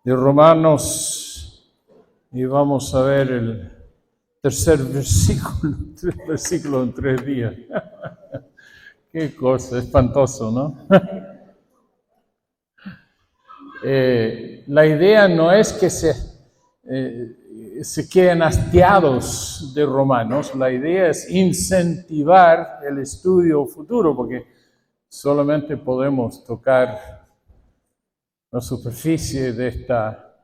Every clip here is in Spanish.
De Romanos, y vamos a ver el tercer versículo en 3 días. Qué cosa, espantoso, ¿no? La idea no es que se queden hastiados de Romanos, la idea es incentivar el estudio futuro, porque solamente podemos tocar la superficie de esta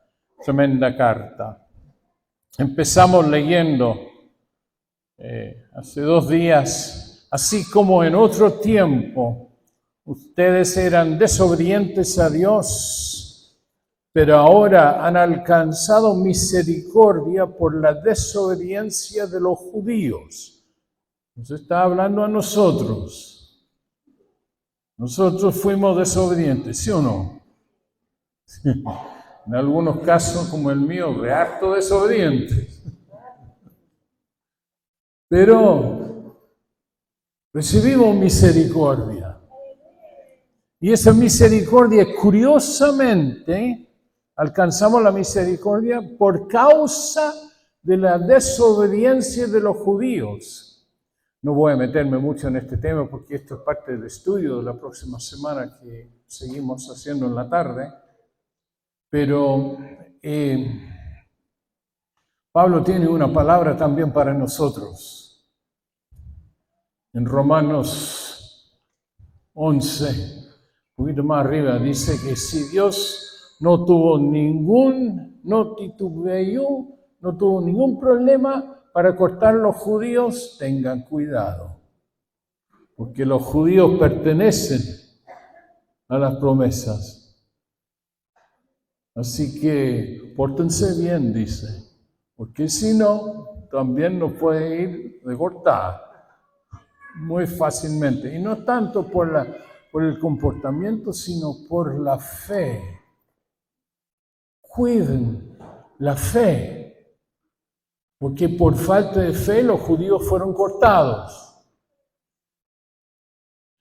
tremenda carta. Empezamos leyendo hace 2 días, así como en otro tiempo ustedes eran desobedientes a Dios, pero ahora han alcanzado misericordia por la desobediencia de los judíos. Nos está hablando a nosotros. Nosotros fuimos desobedientes, ¿sí o no? En algunos casos, como el mío, de harto desobedientes. Pero recibimos misericordia. Y esa misericordia, curiosamente, alcanzamos la misericordia por causa de la desobediencia de los judíos. No voy a meterme mucho en este tema porque esto es parte del estudio de la próxima semana que seguimos haciendo en la tarde. Pero Pablo tiene una palabra también para nosotros. En Romanos 11, un poquito más arriba, dice que si Dios no titubeó, no tuvo ningún problema para cortar a los judíos, tengan cuidado. Porque los judíos pertenecen a las promesas. Así que pórtense bien, dice, porque si no, también nos puede ir de cortada muy fácilmente. Y no tanto por el comportamiento, sino por la fe. Cuiden la fe, porque por falta de fe los judíos fueron cortados.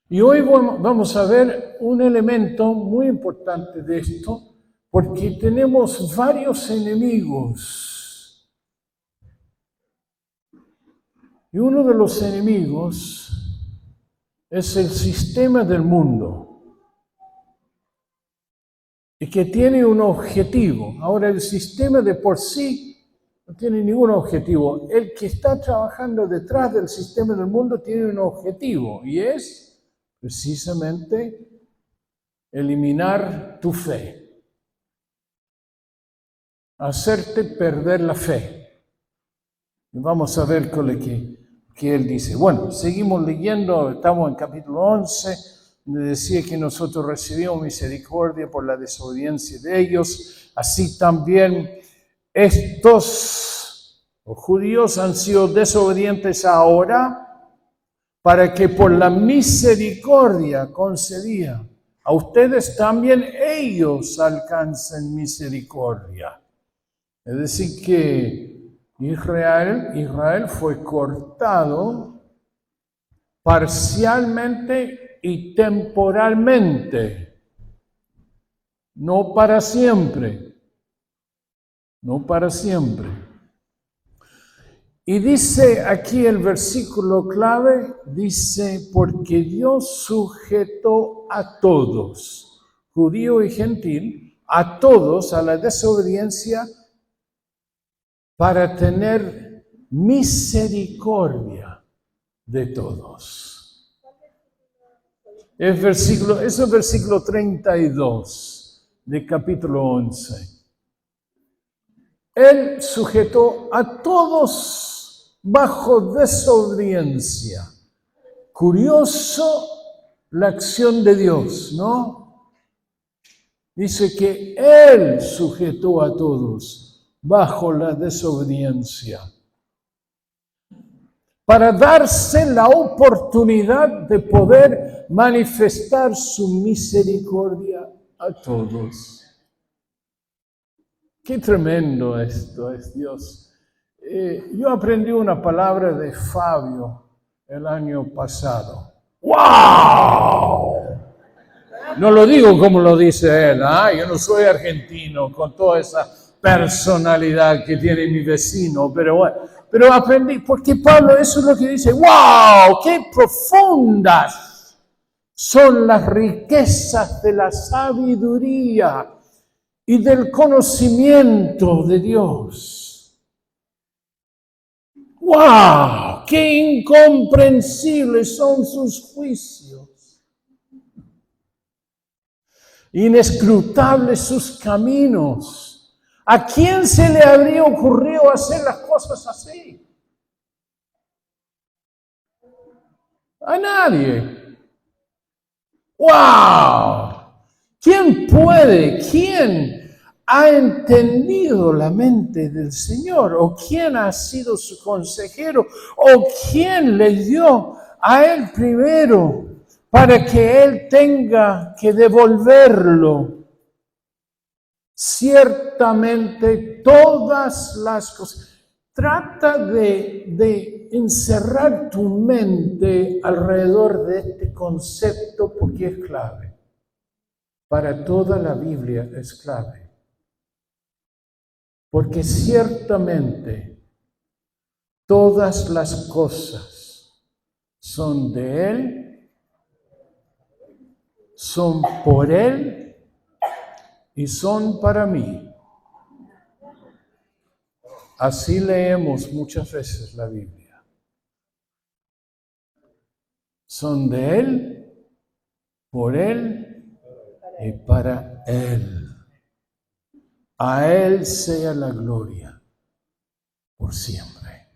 Y hoy vamos a ver un elemento muy importante de esto, porque tenemos varios enemigos. Y uno de los enemigos es el sistema del mundo. Y que tiene un objetivo. Ahora, el sistema de por sí no tiene ningún objetivo. El que está trabajando detrás del sistema del mundo tiene un objetivo. Y es precisamente eliminar tu fe. Hacerte perder la fe. Y vamos a ver qué él dice. Bueno, seguimos leyendo, estamos en capítulo 11, donde decía que nosotros recibimos misericordia por la desobediencia de ellos. Así también los judíos han sido desobedientes ahora para que por la misericordia concedida a ustedes también ellos alcancen misericordia. Es decir, que Israel fue cortado parcialmente y temporalmente, no para siempre, no para siempre. Y dice aquí el versículo clave, dice, porque Dios sujetó a todos, judío y gentil, a todos a la desobediencia, para tener misericordia de todos. Es el versículo 32 del capítulo 11. Él sujetó a todos bajo desobediencia. Curioso la acción de Dios, ¿no? Dice que Él sujetó a todos bajo la desobediencia, para darse la oportunidad de poder manifestar su misericordia a todos. Qué tremendo esto es, Dios. Yo aprendí una palabra de Fabio el año pasado. ¡Wow! No lo digo como lo dice él, yo no soy argentino con toda esa personalidad que tiene mi vecino, pero bueno, pero aprendí, porque Pablo eso es lo que dice, wow, qué profundas son las riquezas de la sabiduría y del conocimiento de Dios. ¡Wow! ¡Qué incomprensibles son sus juicios! Inescrutables sus caminos. ¿A quién se le habría ocurrido hacer las cosas así? A nadie. ¡Wow! ¿Quién puede? ¿Quién ha entendido la mente del Señor? ¿O quién ha sido su consejero? ¿O quién le dio a él primero para que él tenga que devolverlo? Ciertamente todas las cosas. Trata de encerrar tu mente alrededor de este concepto porque es clave. Para toda la Biblia es clave. Porque ciertamente todas las cosas son de Él, son por Él y son para mí. Así leemos muchas veces la Biblia. Son de Él, por Él y para Él. A Él sea la gloria por siempre.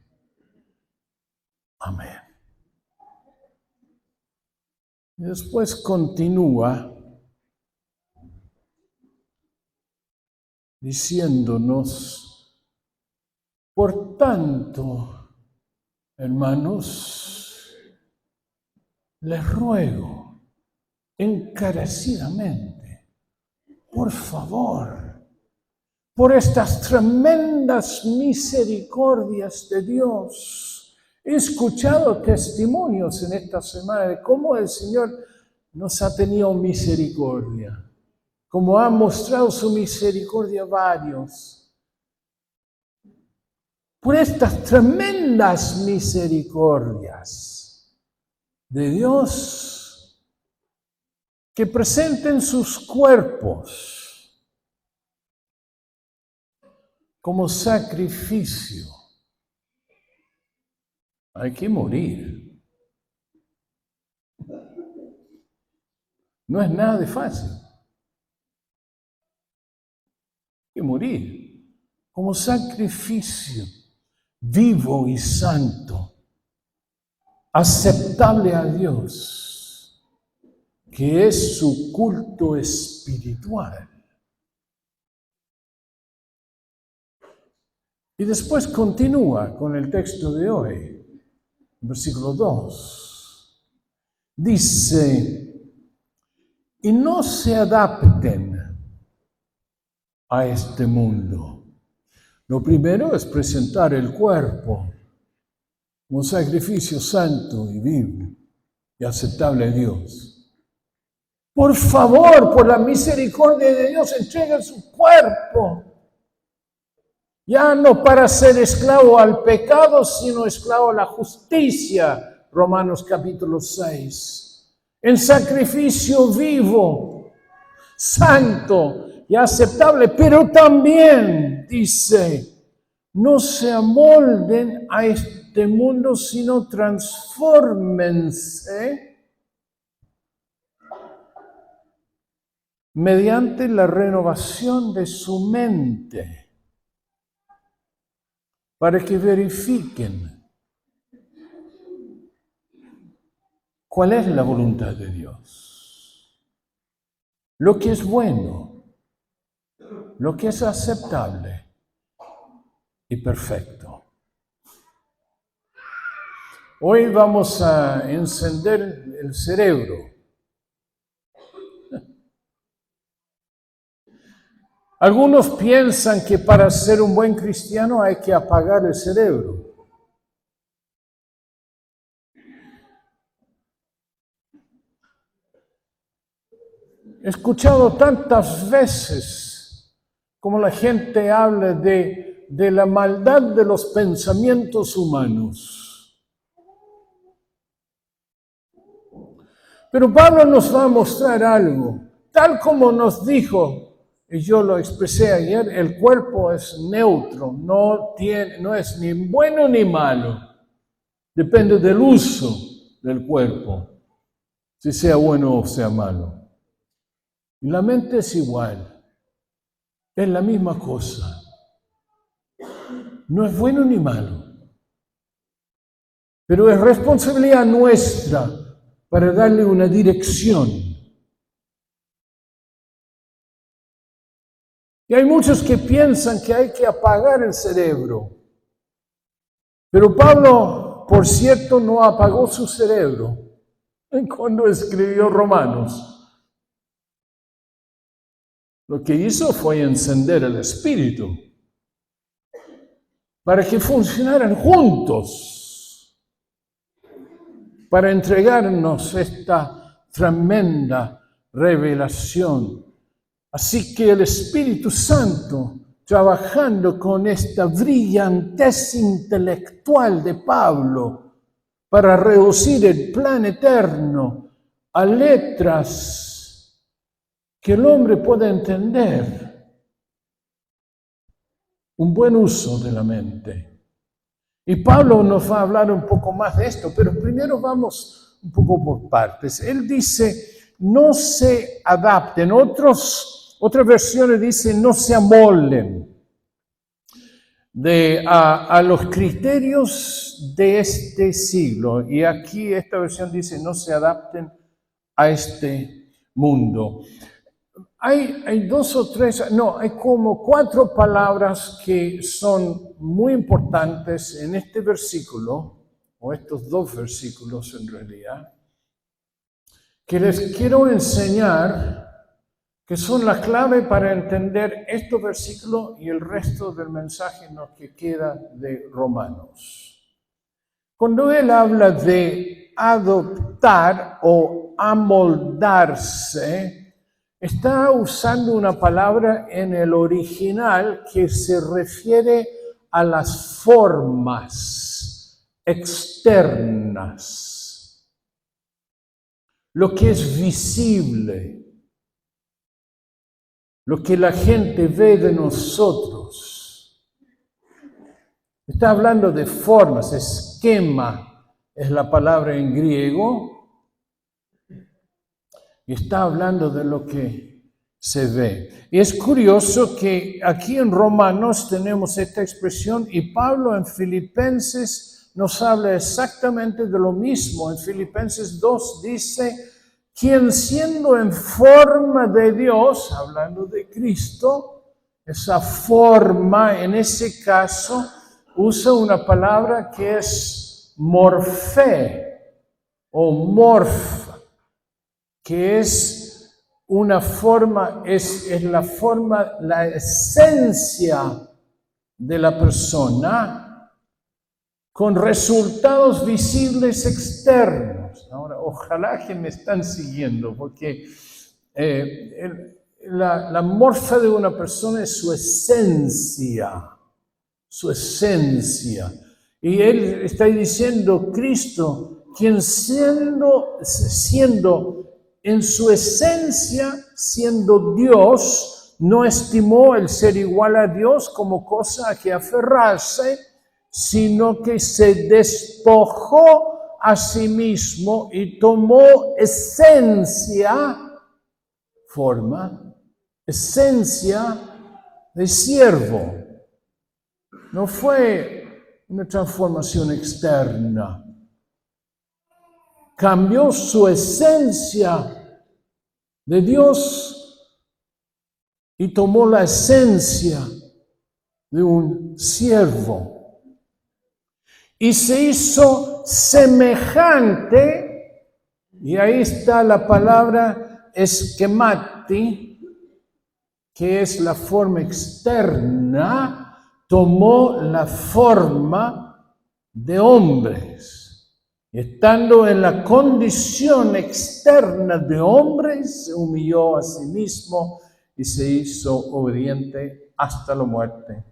Amén. Y después continúa diciéndonos, por tanto, hermanos, les ruego encarecidamente, por favor, por estas tremendas misericordias de Dios. He escuchado testimonios en esta semana de cómo el Señor nos ha tenido misericordia, como ha mostrado su misericordia a varios. Por estas tremendas misericordias de Dios, que presenten sus cuerpos como sacrificio. Hay que morir. No es nada de fácil. Hay que morir como sacrificio vivo y santo, aceptable a Dios, que es su culto espiritual. Y después continúa con el texto de hoy, versículo 2. Dice, y no se adapten a este mundo. Lo primero es presentar el cuerpo como sacrificio santo y vivo y aceptable a Dios. Por favor, por la misericordia de Dios, entreguen su cuerpo. Ya no para ser esclavo al pecado, sino esclavo a la justicia. Romanos capítulo 6. En sacrificio vivo, santo y aceptable, pero también dice, no se amolden a este mundo, sino transfórmense mediante la renovación de su mente, para que verifiquen cuál es la voluntad de Dios, lo que es bueno, lo que es aceptable y perfecto. Hoy vamos a encender el cerebro. Algunos piensan que para ser un buen cristiano hay que apagar el cerebro. He escuchado tantas veces como la gente habla de la maldad de los pensamientos humanos. Pero Pablo nos va a mostrar algo, tal como nos dijo, y yo lo expresé ayer, el cuerpo es neutro, no es ni bueno ni malo. Depende del uso del cuerpo, si sea bueno o sea malo. Y la mente es igual, es la misma cosa. No es bueno ni malo, pero es responsabilidad nuestra para darle una dirección. Y hay muchos que piensan que hay que apagar el cerebro. Pero Pablo, por cierto, no apagó su cerebro cuando escribió Romanos. Lo que hizo fue encender el espíritu para que funcionaran juntos, para entregarnos esta tremenda revelación. Así que el Espíritu Santo, trabajando con esta brillantez intelectual de Pablo para reducir el plan eterno a letras que el hombre pueda entender, un buen uso de la mente. Y Pablo nos va a hablar un poco más de esto, pero primero vamos un poco por partes. Él dice, no se adapten. Otras versiones dicen, no se amolden a los criterios de este siglo. Y aquí esta versión dice, no se adapten a este mundo. Hay hay como 4 palabras que son muy importantes en este versículo, o estos 2 versículos en realidad, que les quiero enseñar, que son la clave para entender este versículo y el resto del mensaje en lo que queda de Romanos. Cuando él habla de adoptar o amoldarse, está usando una palabra en el original que se refiere a las formas externas, lo que es visible, lo que la gente ve de nosotros. Está hablando de formas, esquema es la palabra en griego, y está hablando de lo que se ve. Y es curioso que aquí en Romanos tenemos esta expresión y Pablo en Filipenses nos habla exactamente de lo mismo. En Filipenses 2 dice, quien siendo en forma de Dios, hablando de Cristo, esa forma en ese caso usa una palabra que es morfé o morfa, que es una forma, es la forma, la esencia de la persona con resultados visibles externos. Ahora, ojalá que me están siguiendo, porque la morfa de una persona es su esencia, su esencia. Y él está diciendo, Cristo, quien siendo en su esencia, siendo Dios, no estimó el ser igual a Dios como cosa a que aferrarse, sino que se despojó a sí mismo y tomó forma de siervo. No fue una transformación externa. Cambió su esencia de Dios y tomó la esencia de un siervo. Y se hizo semejante, y ahí está la palabra esquemati, que es la forma externa, tomó la forma de hombres. Estando en la condición externa de hombre, se humilló a sí mismo y se hizo obediente hasta la muerte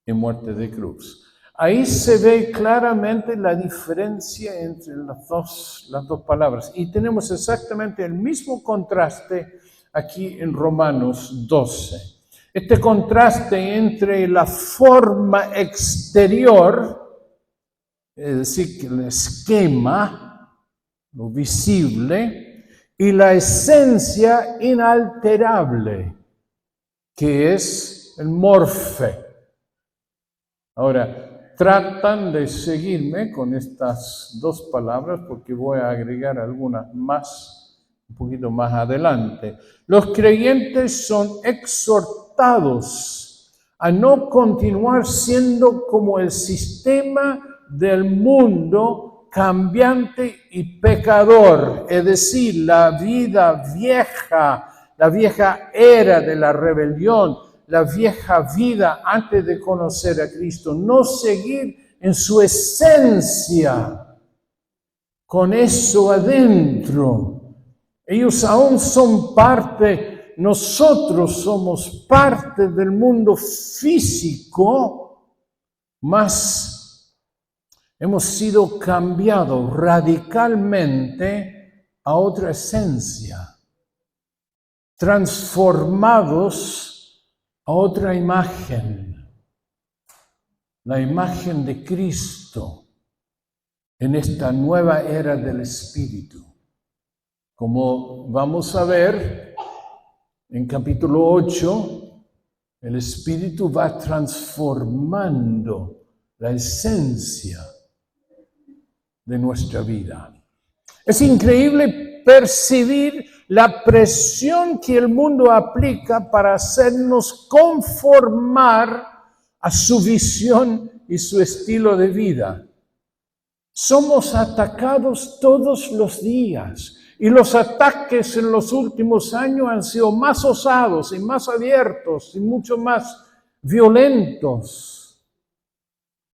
y muerte de cruz. Ahí se ve claramente la diferencia entre las dos palabras. Y tenemos exactamente el mismo contraste aquí en Romanos 12. Este contraste entre la forma exterior, es decir, que el esquema, lo visible, y la esencia inalterable, que es el morfe. Ahora, tratan de seguirme con estas dos palabras porque voy a agregar algunas más, un poquito más adelante. Los creyentes son exhortados a no continuar siendo como el sistema del mundo cambiante y pecador, es decir, la vida vieja, la vieja era de la rebelión, la vieja vida antes de conocer a Cristo, no seguir en su esencia con eso adentro. Ellos aún son parte, nosotros somos parte del mundo físico, mas hemos sido cambiados radicalmente a otra esencia, transformados a otra imagen, la imagen de Cristo en esta nueva era del Espíritu. Como vamos a ver en capítulo 8, el Espíritu va transformando la esencia de nuestra vida. Es increíble percibir la presión que el mundo aplica para hacernos conformar a su visión y su estilo de vida. Somos atacados todos los días y los ataques en los últimos años han sido más osados y más abiertos y mucho más violentos.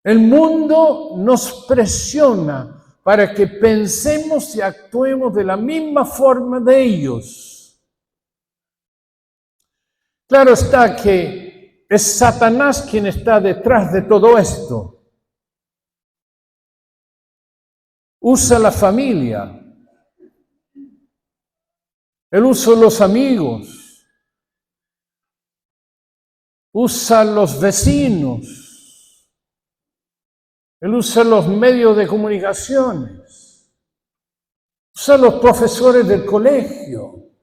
El mundo nos presiona para que pensemos y actuemos de la misma forma de ellos. Claro está que es Satanás quien está detrás de todo esto. Usa la familia, él usa los amigos, usa los vecinos, él usa los medios de comunicaciones, usa los profesores del colegio,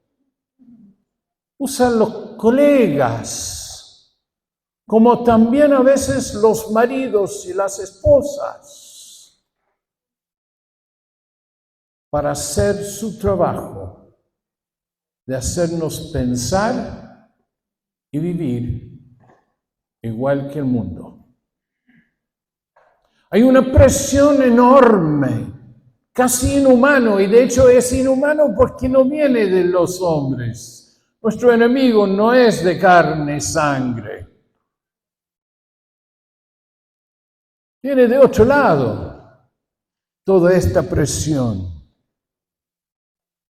usa los colegas, como también a veces los maridos y las esposas, para hacer su trabajo de hacernos pensar y vivir igual que el mundo. Hay una presión enorme, casi inhumano, y de hecho es inhumano porque no viene de los hombres. Nuestro enemigo no es de carne y sangre. Viene de otro lado toda esta presión.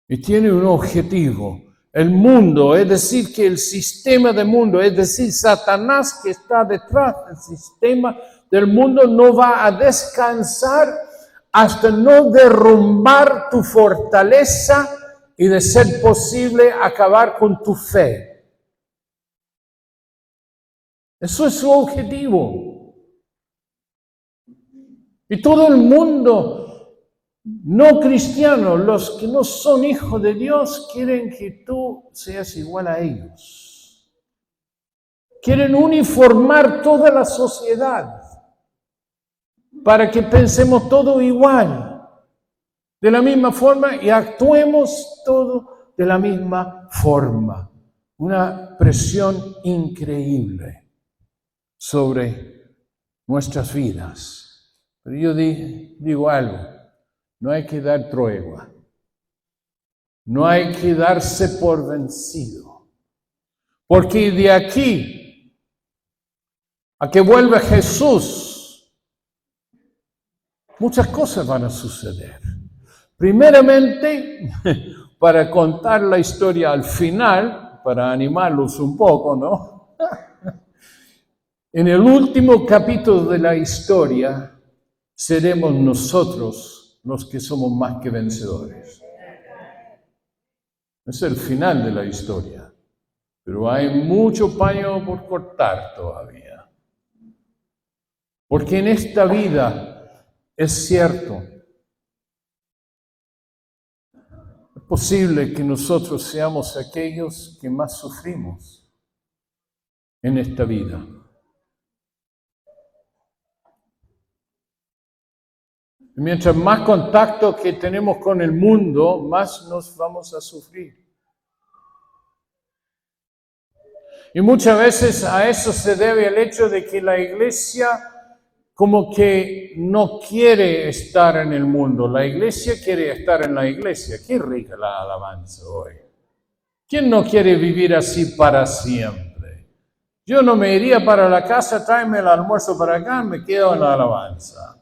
Y tiene un objetivo. El mundo, es decir, que el sistema del mundo, es decir, Satanás que está detrás del sistema del mundo, no va a descansar hasta no derrumbar tu fortaleza y, de ser posible, acabar con tu fe. Eso es su objetivo. Y todo el mundo no cristianos, los que no son hijos de Dios, quieren que tú seas igual a ellos. Quieren uniformar toda la sociedad para que pensemos todo igual, de la misma forma, y actuemos todo de la misma forma. Una presión increíble sobre nuestras vidas. Pero yo digo algo. No hay que dar tregua. No hay que darse por vencido. Porque de aquí a que vuelva Jesús, muchas cosas van a suceder. Primeramente, para contar la historia al final, para animarlos un poco, ¿no? En el último capítulo de la historia, seremos nosotros los que somos más que vencedores. Es el final de la historia, pero hay mucho paño por cortar todavía. Porque en esta vida es cierto, es posible que nosotros seamos aquellos que más sufrimos en esta vida. Mientras más contacto que tenemos con el mundo, más nos vamos a sufrir. Y muchas veces a eso se debe el hecho de que la iglesia como que no quiere estar en el mundo. La iglesia quiere estar en la iglesia. Qué rica la alabanza hoy. ¿Quién no quiere vivir así para siempre? Yo no me iría para la casa, tráeme el almuerzo para acá, me quedo en la alabanza.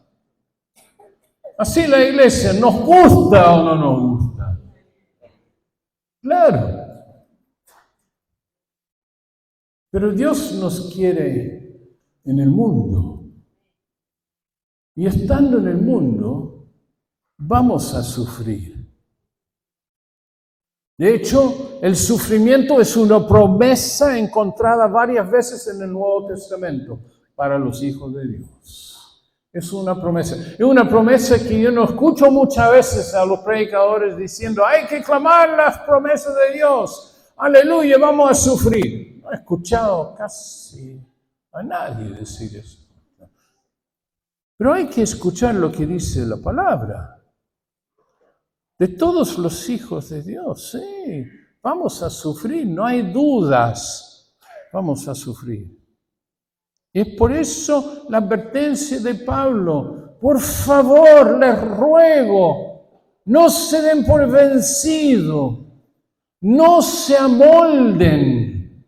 Así la iglesia, ¿nos gusta o no nos gusta? Claro. Pero Dios nos quiere en el mundo. Y estando en el mundo, vamos a sufrir. De hecho, el sufrimiento es una promesa encontrada varias veces en el Nuevo Testamento para los hijos de Dios. Es una promesa. Es una promesa que yo no escucho muchas veces a los predicadores diciendo, hay que clamar las promesas de Dios. Aleluya, vamos a sufrir. No he escuchado casi a nadie decir eso. Pero hay que escuchar lo que dice la palabra. De todos los hijos de Dios, sí, vamos a sufrir, no hay dudas. Vamos a sufrir. Es por eso la advertencia de Pablo. Por favor, les ruego, no se den por vencido, no se amolden,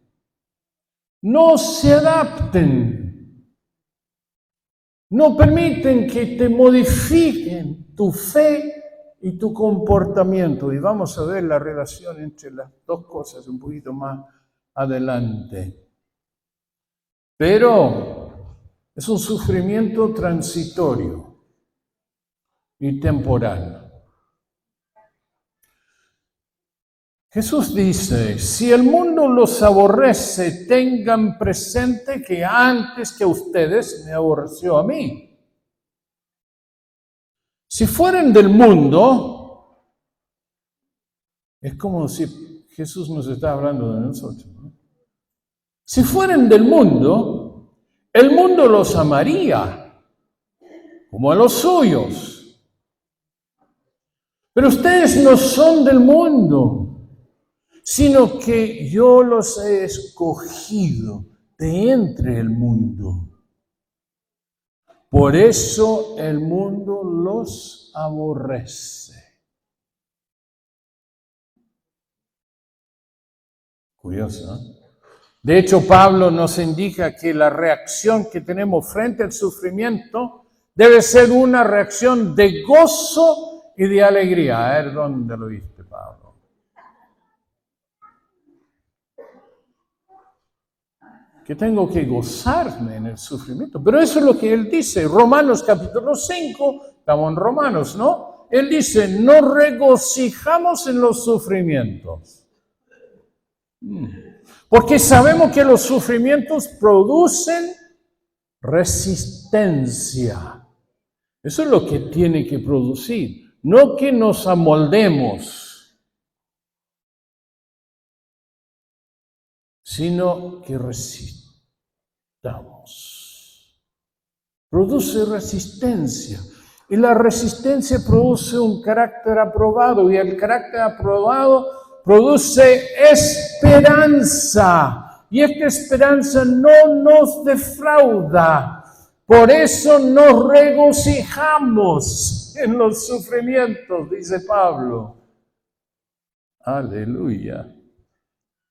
no se adapten, no permiten que te modifiquen tu fe y tu comportamiento. Y vamos a ver la relación entre las dos cosas un poquito más adelante. Pero es un sufrimiento transitorio y temporal. Jesús dice, si el mundo los aborrece, tengan presente que antes que ustedes me aborreció a mí. Si fueran del mundo, es como si Jesús nos está hablando de nosotros, ¿no? Si fueran del mundo, el mundo los amaría, como a los suyos. Pero ustedes no son del mundo, sino que yo los he escogido de entre el mundo. Por eso el mundo los aborrece. Curioso, ¿no? De hecho, Pablo nos indica que la reacción que tenemos frente al sufrimiento debe ser una reacción de gozo y de alegría. A ver, ¿dónde lo viste, Pablo? Que tengo que gozarme en el sufrimiento. Pero eso es lo que él dice. Romanos capítulo 5, estamos en Romanos, ¿no? Él dice, nos regocijamos en los sufrimientos. Porque sabemos que los sufrimientos producen resistencia. Eso es lo que tiene que producir. No que nos amoldemos, sino que resistamos. Produce resistencia. Y la resistencia produce un carácter aprobado. Y el carácter aprobado produce esperanza, y esta esperanza no nos defrauda. Por eso nos regocijamos en los sufrimientos, dice Pablo. Aleluya.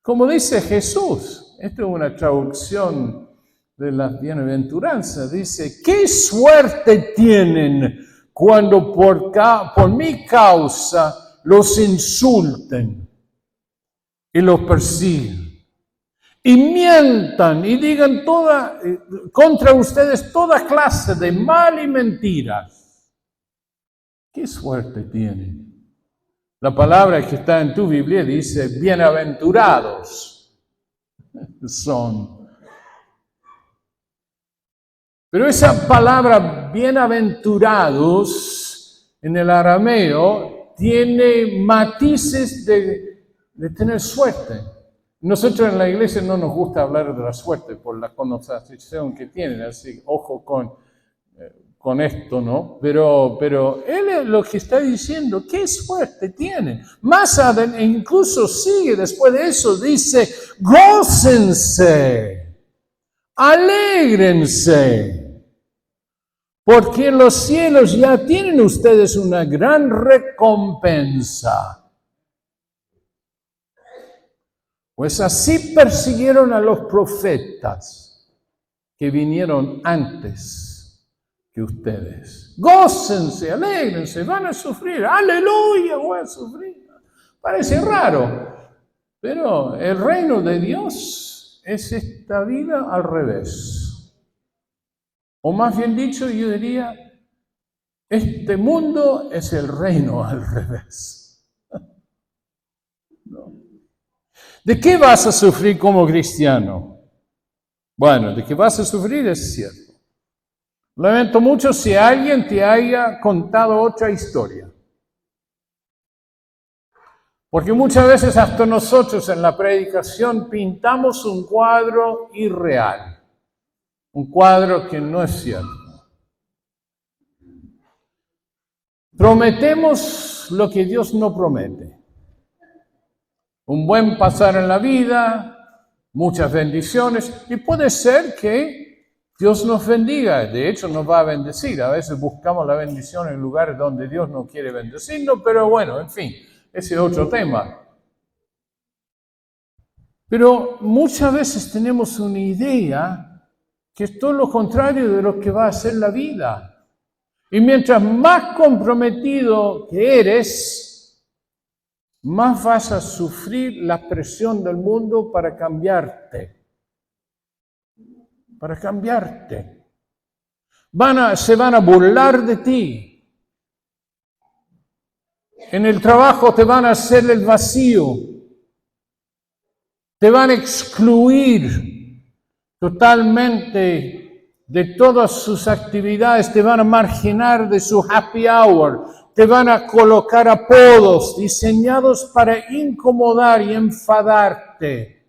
Como dice Jesús, esta es una traducción de las bienaventuranzas, dice, ¿qué suerte tienen cuando por mi causa los insulten y los persiguen y mientan y digan contra ustedes toda clase de mal y mentiras. ¿Qué suerte tienen? La palabra que está en tu Biblia dice, bienaventurados son. Pero esa palabra bienaventurados en el arameo tiene matices de tener suerte. Nosotros en la iglesia no nos gusta hablar de la suerte por la connotación que tienen, así ojo con esto, ¿no? Pero él es lo que está diciendo, ¿qué suerte tienen? Más adelante, incluso sigue después de eso, dice, gócense, alégrense. Porque en los cielos ya tienen ustedes una gran recompensa. Pues así persiguieron a los profetas que vinieron antes que ustedes. Gócense, alégrense, van a sufrir. ¡Aleluya! Voy a sufrir. Parece raro, pero el reino de Dios es esta vida al revés. O más bien dicho, yo diría, este mundo es el reino al revés. ¿No? ¿De qué vas a sufrir como cristiano? Bueno, de qué vas a sufrir es cierto. Lamento mucho si alguien te haya contado otra historia. Porque muchas veces hasta nosotros en la predicación pintamos un cuadro irreal. Un cuadro que no es cierto. Prometemos lo que Dios no promete. Un buen pasar en la vida, muchas bendiciones, y puede ser que Dios nos bendiga, de hecho nos va a bendecir. A veces buscamos la bendición en lugares donde Dios no quiere bendecirnos, pero bueno, en fin, ese es otro tema. Pero muchas veces tenemos una idea que es todo lo contrario de lo que va a ser la vida. Y mientras más comprometido que eres, más vas a sufrir la presión del mundo para cambiarte. Para cambiarte. Se van a burlar de ti. En el trabajo te van a hacer el vacío. Te van a excluir totalmente de todas sus actividades, te van a marginar de su happy hour, te van a colocar apodos diseñados para incomodar y enfadarte.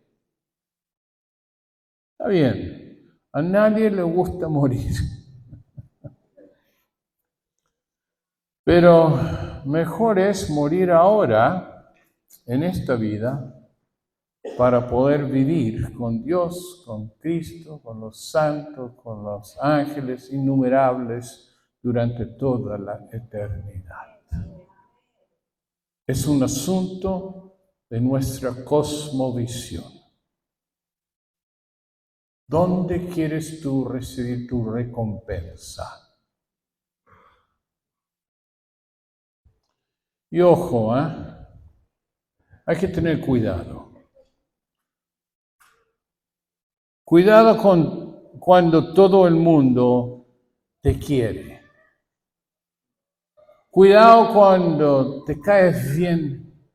Está bien, a nadie le gusta morir. Pero mejor es morir ahora, en esta vida, para poder vivir con Dios, con Cristo, con los santos, con los ángeles innumerables durante toda la eternidad. Es un asunto de nuestra cosmovisión. ¿Dónde quieres tú recibir tu recompensa? Y ojo, hay que tener cuidado. Cuidado cuando todo el mundo te quiere. Cuidado cuando te caes bien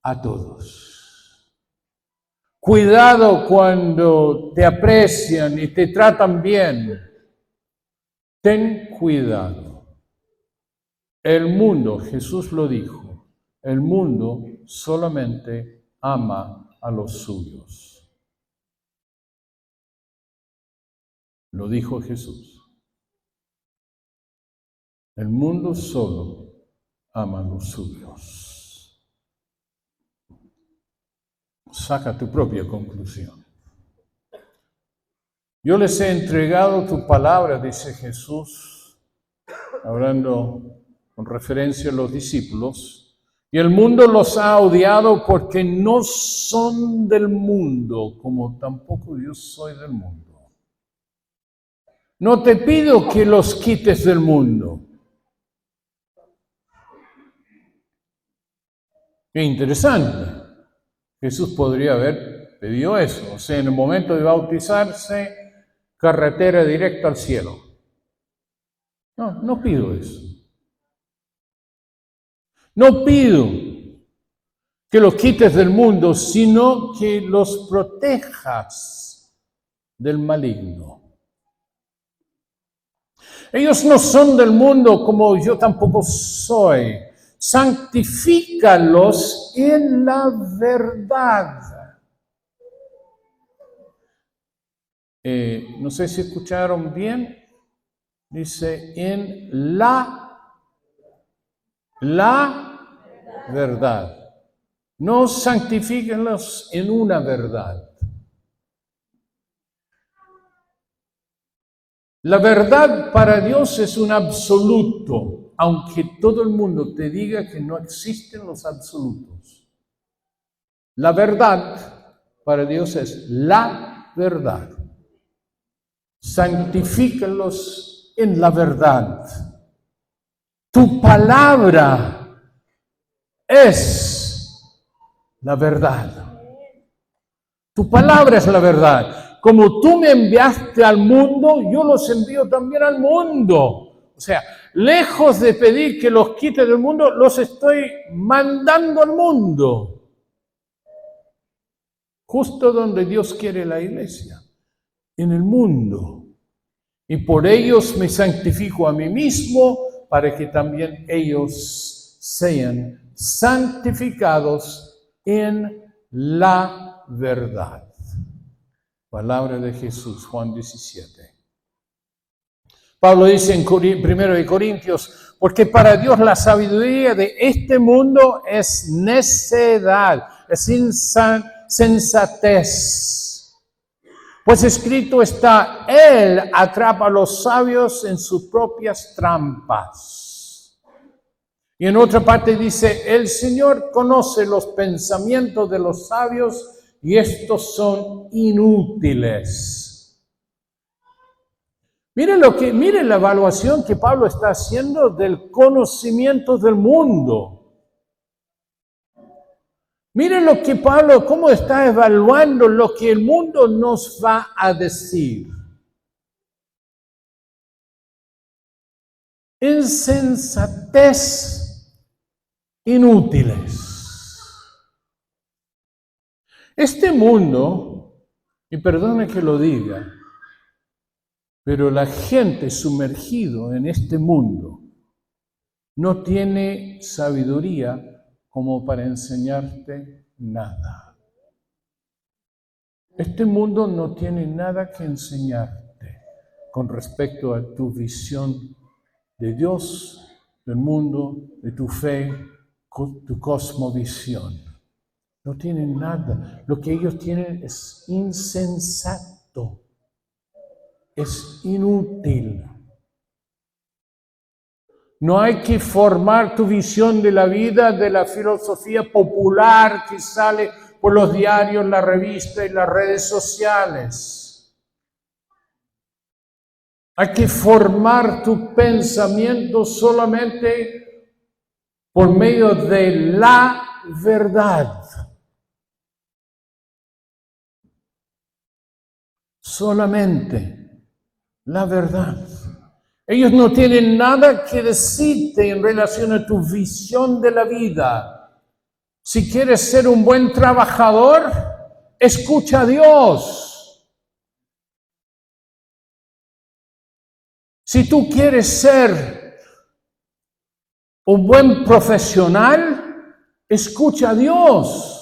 a todos. Cuidado cuando te aprecian y te tratan bien. Ten cuidado. El mundo, Jesús lo dijo, el mundo solamente ama a los suyos. Lo dijo Jesús. El mundo solo ama a los suyos. Saca tu propia conclusión. Yo les he entregado tu palabra, dice Jesús, hablando con referencia a los discípulos, y el mundo los ha odiado porque no son del mundo, como tampoco yo soy del mundo. No te pido que los quites del mundo, Qué interesante. Jesús podría haber pedido eso. O sea, en el momento de bautizarse, carretera directa al cielo. No, no pido eso. No pido que los quites del mundo, sino que los protejas del maligno. Ellos no son del mundo como yo tampoco soy. Santifícalos en la verdad. No sé si escucharon bien. Dice en la verdad. No santifíquenlos en una verdad. La verdad para Dios es un absoluto, aunque todo el mundo te diga que no existen los absolutos. La verdad para Dios es la verdad. Santifícalos en la verdad. Tu palabra es la verdad. Tu palabra es la verdad. Como tú me enviaste al mundo, yo los envío también al mundo. O sea, lejos de pedir que los quite del mundo, los estoy mandando al mundo. Justo donde Dios quiere la iglesia, en el mundo. Y por ellos me santifico a mí mismo, para que también ellos sean santificados en la verdad. Palabra de Jesús, Juan 17. Pablo dice en 1 Corintios, porque para Dios la sabiduría de este mundo es necedad, es insensatez. Pues escrito está, Él atrapa a los sabios en sus propias trampas. Y en otra parte dice, el Señor conoce los pensamientos de los sabios y estos son inútiles. Miren la evaluación que Pablo está haciendo del conocimiento del mundo. Miren lo que Pablo, cómo está evaluando lo que el mundo nos va a decir. Insensatez, inútiles. Este mundo, y perdone que lo diga, pero la gente sumergido en este mundo no tiene sabiduría como para enseñarte nada. Este mundo no tiene nada que enseñarte con respecto a tu visión de Dios, del mundo, de tu fe, tu cosmovisión. No tienen nada. Lo que ellos tienen es insensato. Es inútil. No hay que formar tu visión de la vida de la filosofía popular que sale por los diarios, la revista y las redes sociales. Hay que formar tu pensamiento solamente por medio de la verdad. Solamente la verdad. Ellos no tienen nada que decirte en relación a tu visión de la vida. Si quieres ser un buen trabajador, escucha a Dios. Si tú quieres ser un buen profesional, escucha a Dios.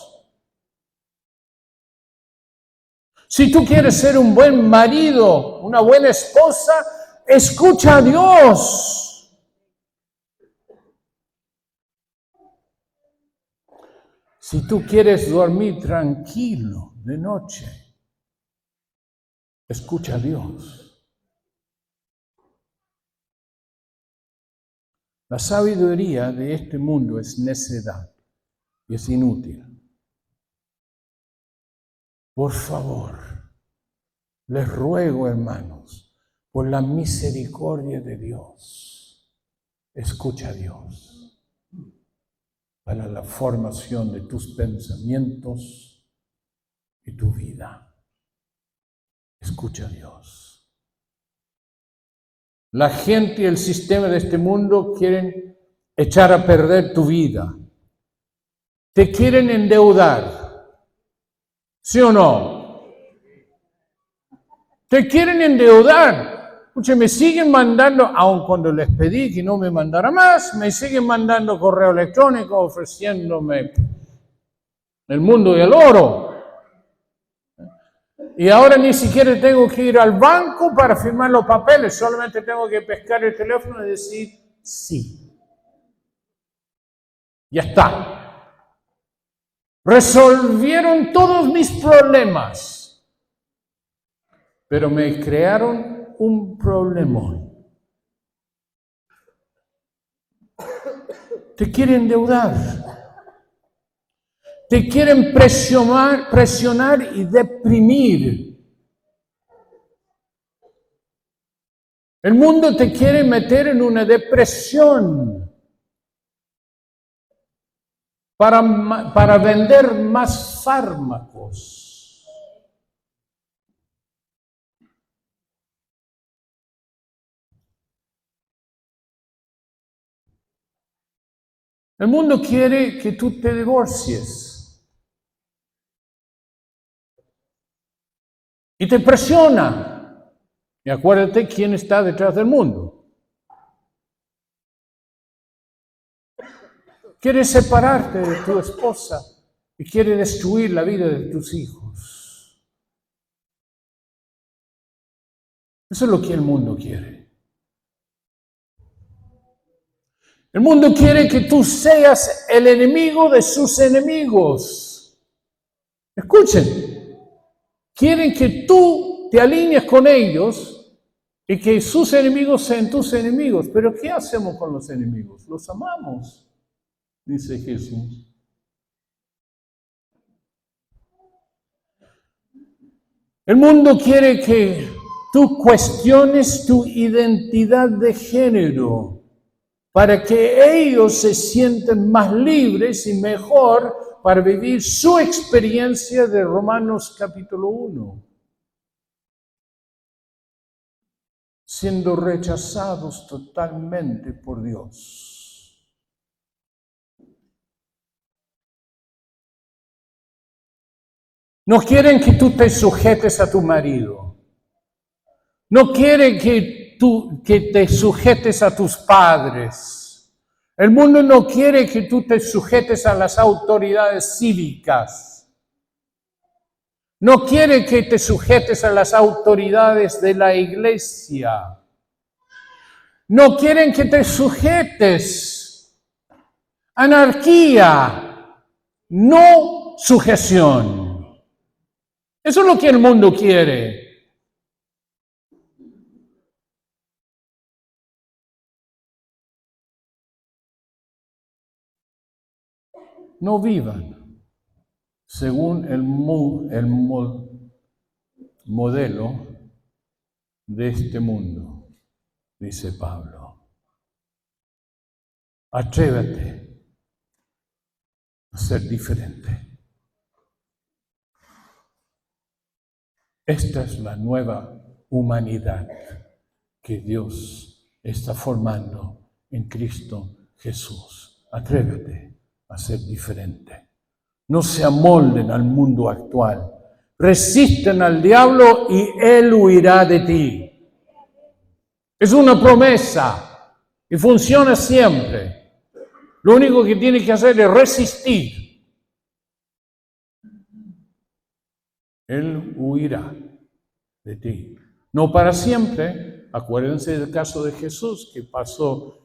Si tú quieres ser un buen marido, una buena esposa, escucha a Dios. Si tú quieres dormir tranquilo de noche, escucha a Dios. La sabiduría de este mundo es necedad y es inútil. Por favor, les ruego, hermanos, por la misericordia de Dios, escucha a Dios. para la formación de tus pensamientos y tu vida. Escucha a Dios. La gente y el sistema de este mundo quieren echar a perder tu vida. Te quieren endeudar. ¿Sí o no? Te quieren endeudar. Escuche, me siguen mandando, aun cuando les pedí que no me mandara más, me siguen mandando correo electrónico ofreciéndome el mundo y el oro. Y ahora ni siquiera tengo que ir al banco para firmar los papeles, solamente tengo que pescar el teléfono y decir sí. Ya está. Resolvieron todos mis problemas, pero me crearon un problemón. Te quieren endeudar. Te quieren presionar y deprimir. El mundo te quiere meter en una depresión para vender más fármacos. El mundo quiere que tú te divorcies. Y te presiona. Y acuérdate quién está detrás del mundo. Quiere separarte de tu esposa y quiere destruir la vida de tus hijos. Eso es lo que el mundo quiere. El mundo quiere que tú seas el enemigo de sus enemigos. Escuchen. Quieren que tú te alinees con ellos y que sus enemigos sean tus enemigos. Pero ¿qué hacemos con los enemigos? Los amamos, dice Jesús. El mundo quiere que tú cuestiones tu identidad de género para que ellos se sientan más libres y mejor para vivir su experiencia de Romanos capítulo 1. Siendo rechazados totalmente por Dios. No quieren que tú te sujetes a tu marido. No quieren que te sujetes a tus padres. El mundo no quiere que tú te sujetes a las autoridades cívicas. No quiere que te sujetes a las autoridades de la iglesia. No quieren que te sujetes. Anarquía, no sujeción. Eso es lo que el mundo quiere. No vivan según el modelo de este mundo, dice Pablo. Atrévete a ser diferente. Esta es la nueva humanidad que Dios está formando en Cristo Jesús. Atrévete a ser diferente. No se amolden al mundo actual. Resisten al diablo y él huirá de ti. Es una promesa y funciona siempre. Lo único que tienes que hacer es resistir. Él huirá de ti. No para siempre. Acuérdense del caso de Jesús, que pasó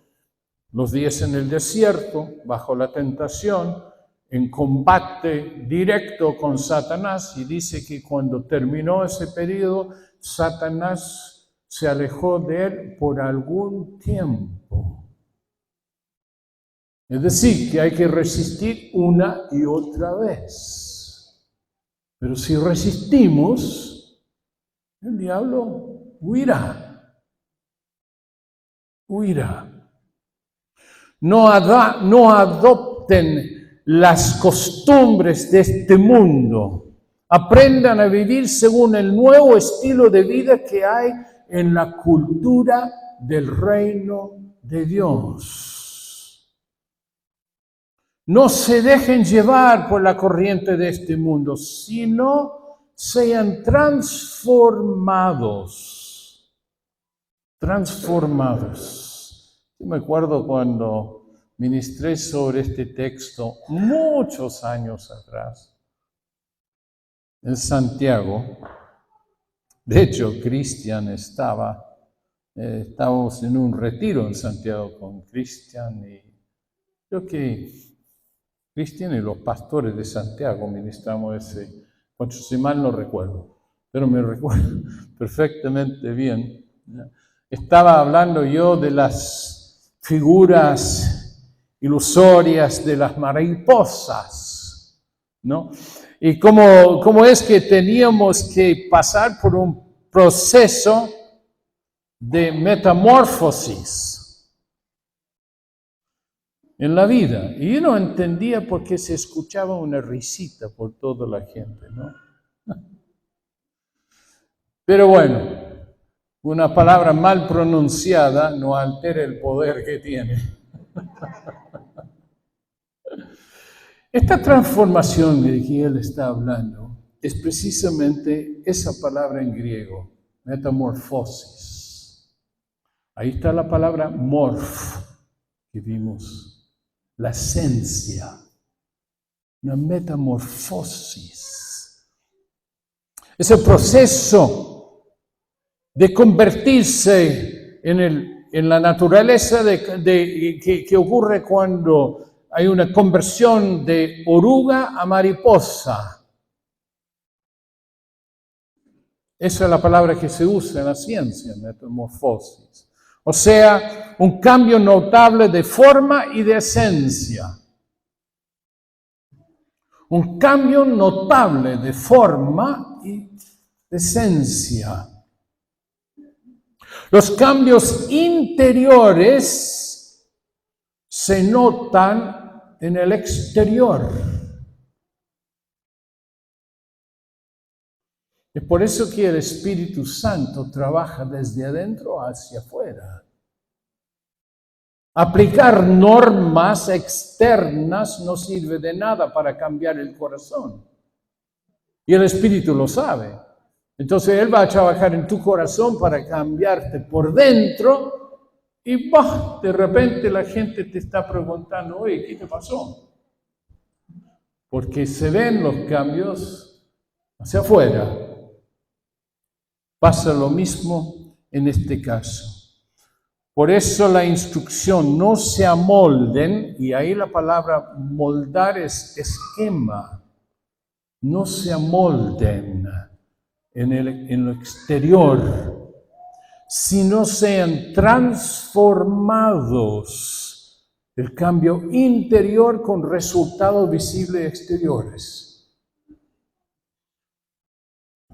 los días en el desierto, bajo la tentación, en combate directo con Satanás, y dice que cuando terminó ese periodo, Satanás se alejó de él por algún tiempo. Es decir, que hay que resistir una y otra vez. Pero si resistimos, el diablo huirá. Huirá. No adopten las costumbres de este mundo. Aprendan a vivir según el nuevo estilo de vida que hay en la cultura del reino de Dios. No se dejen llevar por la corriente de este mundo, sino sean transformados. Yo me acuerdo cuando ministré sobre este texto muchos años atrás en Santiago. De hecho, Cristian estábamos en un retiro en Santiago con Cristian y creo que Cristian y los pastores de Santiago ministramos ese, si mal no recuerdo, pero me recuerdo perfectamente bien. Estaba hablando yo de las figuras ilusorias de las mariposas, ¿no? Y cómo es que teníamos que pasar por un proceso de metamorfosis en la vida. Y yo no entendía por qué se escuchaba una risita por toda la gente, ¿no? Pero bueno, una palabra mal pronunciada no altera el poder que tiene. Esta transformación de que él está hablando es precisamente esa palabra en griego, metamorfosis. Ahí está la palabra morf, que vimos, la esencia, una metamorfosis. Es el proceso de convertirse en la naturaleza que ocurre cuando hay una conversión de oruga a mariposa. Esa es la palabra que se usa en la ciencia, metamorfosis. O sea, un cambio notable de forma y de esencia. Un cambio notable de forma y de esencia. Los cambios interiores se notan en el exterior. Es por eso que el Espíritu Santo trabaja desde adentro hacia afuera. Aplicar normas externas no sirve de nada para cambiar el corazón. Y el Espíritu lo sabe. Entonces Él va a trabajar en tu corazón para cambiarte por dentro. Y de repente la gente te está preguntando, oye, ¿qué te pasó? Porque se ven los cambios hacia afuera. Pasa lo mismo en este caso. Por eso la instrucción, no se amolden, y ahí la palabra moldar es esquema, no se amolden en lo exterior, sino sean transformados, el cambio interior con resultados visibles exteriores.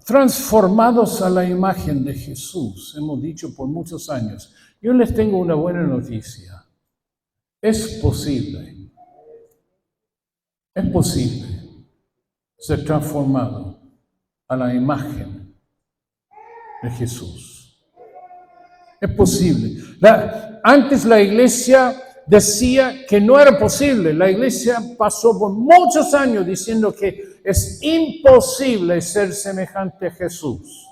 Transformados a la imagen de Jesús, hemos dicho por muchos años. Yo les tengo una buena noticia. Es posible ser transformado a la imagen de Jesús. Es posible. Antes la iglesia decía que no era posible. La iglesia pasó por muchos años diciendo que es imposible ser semejante a Jesús.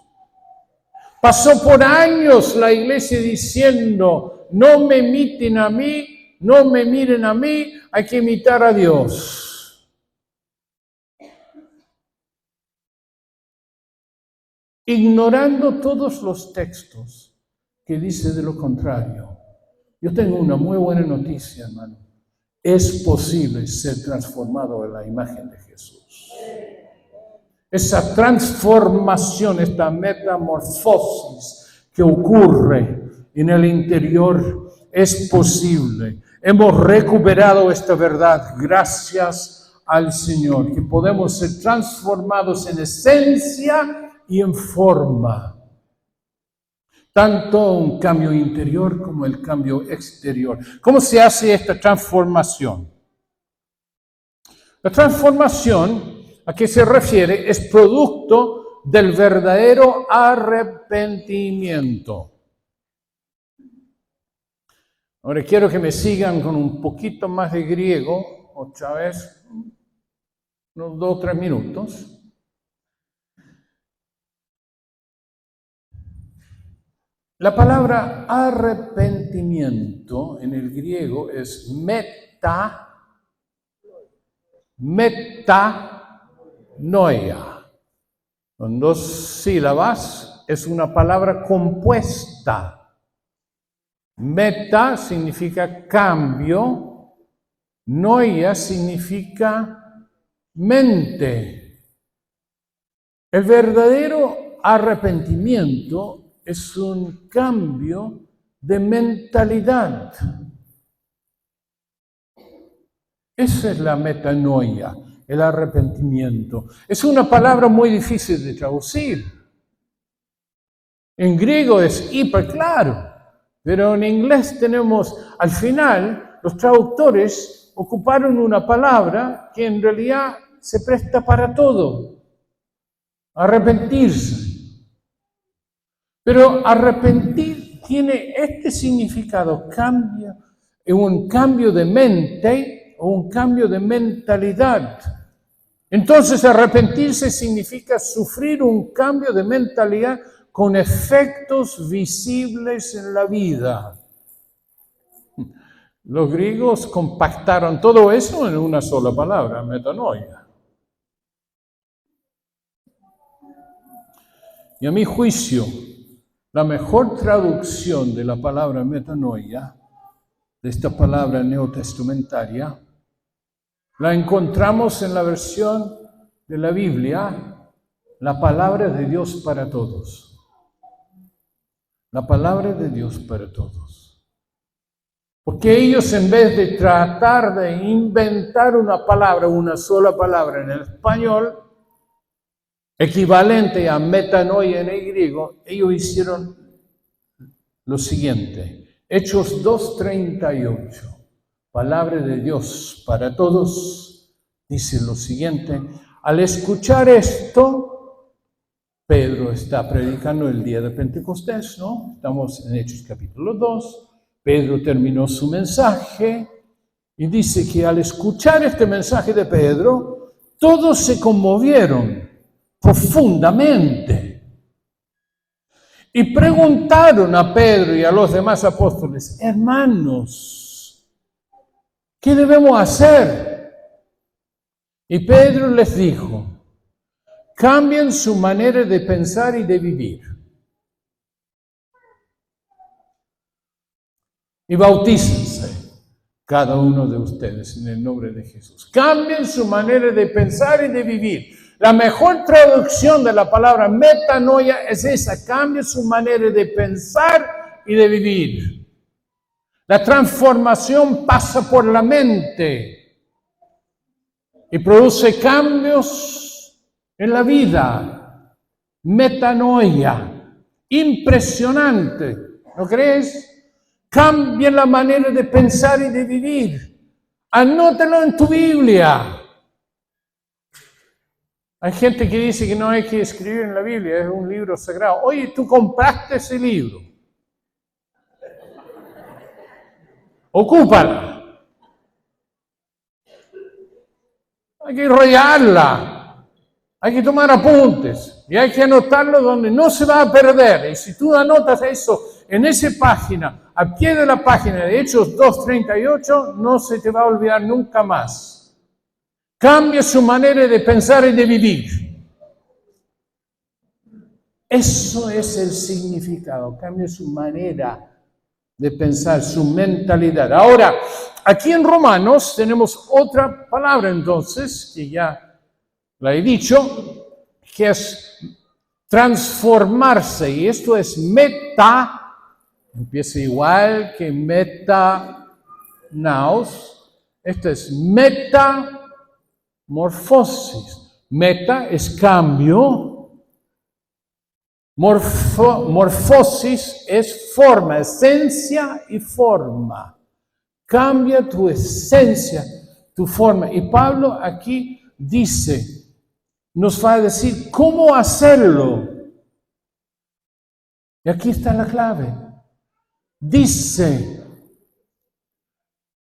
Pasó por años la iglesia diciendo, no me imiten a mí, no me miren a mí, hay que imitar a Dios. Ignorando todos los textos que dicen de lo contrario. Yo tengo una muy buena noticia, hermano. Es posible ser transformado en la imagen de Jesús. Esa transformación, esta metamorfosis que ocurre en el interior es posible. Hemos recuperado esta verdad gracias al Señor, que podemos ser transformados en esencia y en forma. Tanto un cambio interior como el cambio exterior. ¿Cómo se hace esta transformación? La transformación a que se refiere es producto del verdadero arrepentimiento. Ahora quiero que me sigan con un poquito más de griego, otra vez, unos 2 o 3 minutos. La palabra arrepentimiento en el griego es metanoia. Con 2 sílabas, es una palabra compuesta. Meta significa cambio, noia significa mente. El verdadero arrepentimiento es un cambio de mentalidad. Esa es la metanoia, el arrepentimiento. Es una palabra muy difícil de traducir. En griego es hiper claro. Pero en inglés tenemos, al final, los traductores ocuparon una palabra que en realidad se presta para todo. Arrepentirse. Pero arrepentir tiene este significado, un cambio de mente o un cambio de mentalidad. Entonces arrepentirse significa sufrir un cambio de mentalidad con efectos visibles en la vida. Los griegos compactaron todo eso en una sola palabra, metanoia. Y a mi juicio, la mejor traducción de la palabra metanoia, de esta palabra neotestamentaria, la encontramos en la versión de la Biblia, la palabra de Dios para todos. La palabra de Dios para todos. Porque ellos, en vez de tratar de inventar una palabra, una sola palabra en el español, equivalente a metanoia en el griego, ellos hicieron lo siguiente. Hechos 2:38, palabra de Dios para todos, dice lo siguiente. Al escuchar esto, Pedro está predicando el día de Pentecostés, ¿no? Estamos en Hechos capítulo 2. Pedro terminó su mensaje y dice que al escuchar este mensaje de Pedro, todos se conmovieron profundamente y preguntaron a Pedro y a los demás apóstoles, hermanos, ¿qué debemos hacer? Y Pedro les dijo, cambien su manera de pensar y de vivir. Y bautícense cada uno de ustedes en el nombre de Jesús. Cambien su manera de pensar y de vivir. La mejor traducción de la palabra metanoia es esa. Cambien su manera de pensar y de vivir. La transformación pasa por la mente y produce cambios en la vida, metanoia, impresionante, ¿no crees? Cambia la manera de pensar y de vivir. Anótalo en tu Biblia. Hay gente que dice que no hay que escribir en la Biblia, es un libro sagrado. Oye, tú compraste ese libro. Ocúpala. Hay que enrollarla. Hay que tomar apuntes y hay que anotarlo donde no se va a perder. Y si tú anotas eso en esa página, al pie de la página de Hechos 2:38, no se te va a olvidar nunca más. Cambia su manera de pensar y de vivir. Eso es el significado. Cambia su manera de pensar, su mentalidad. Ahora, aquí en Romanos tenemos otra palabra entonces, que ya la he dicho, que es transformarse, y esto es empieza igual que metanaos, esto es metamorfosis. Meta es cambio, morfosis es forma, esencia y forma. Cambia tu esencia, tu forma. Y Pablo aquí dice, nos va a decir cómo hacerlo. Y aquí está la clave. Dice,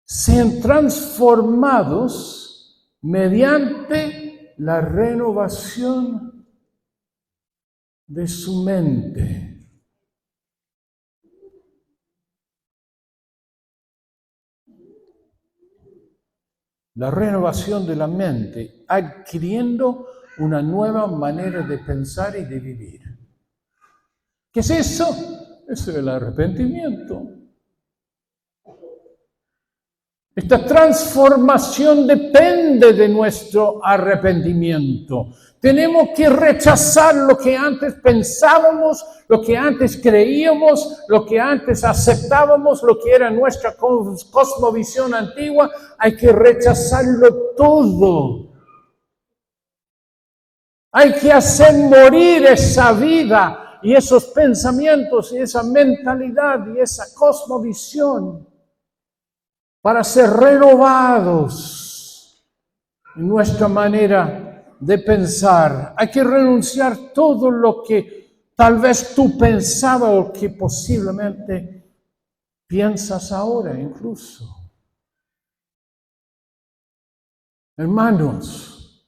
sean transformados mediante la renovación de su mente. La renovación de la mente, adquiriendo una nueva manera de pensar y de vivir. ¿Qué es eso? Eso es el arrepentimiento. Esta transformación depende de nuestro arrepentimiento. Tenemos que rechazar lo que antes pensábamos, lo que antes creíamos, lo que antes aceptábamos, lo que era nuestra cosmovisión antigua. Hay que rechazarlo todo. Hay que hacer morir esa vida y esos pensamientos y esa mentalidad y esa cosmovisión para ser renovados en nuestra manera de pensar. Hay que renunciar todo lo que tal vez tú pensabas o que posiblemente piensas ahora incluso. Hermanos,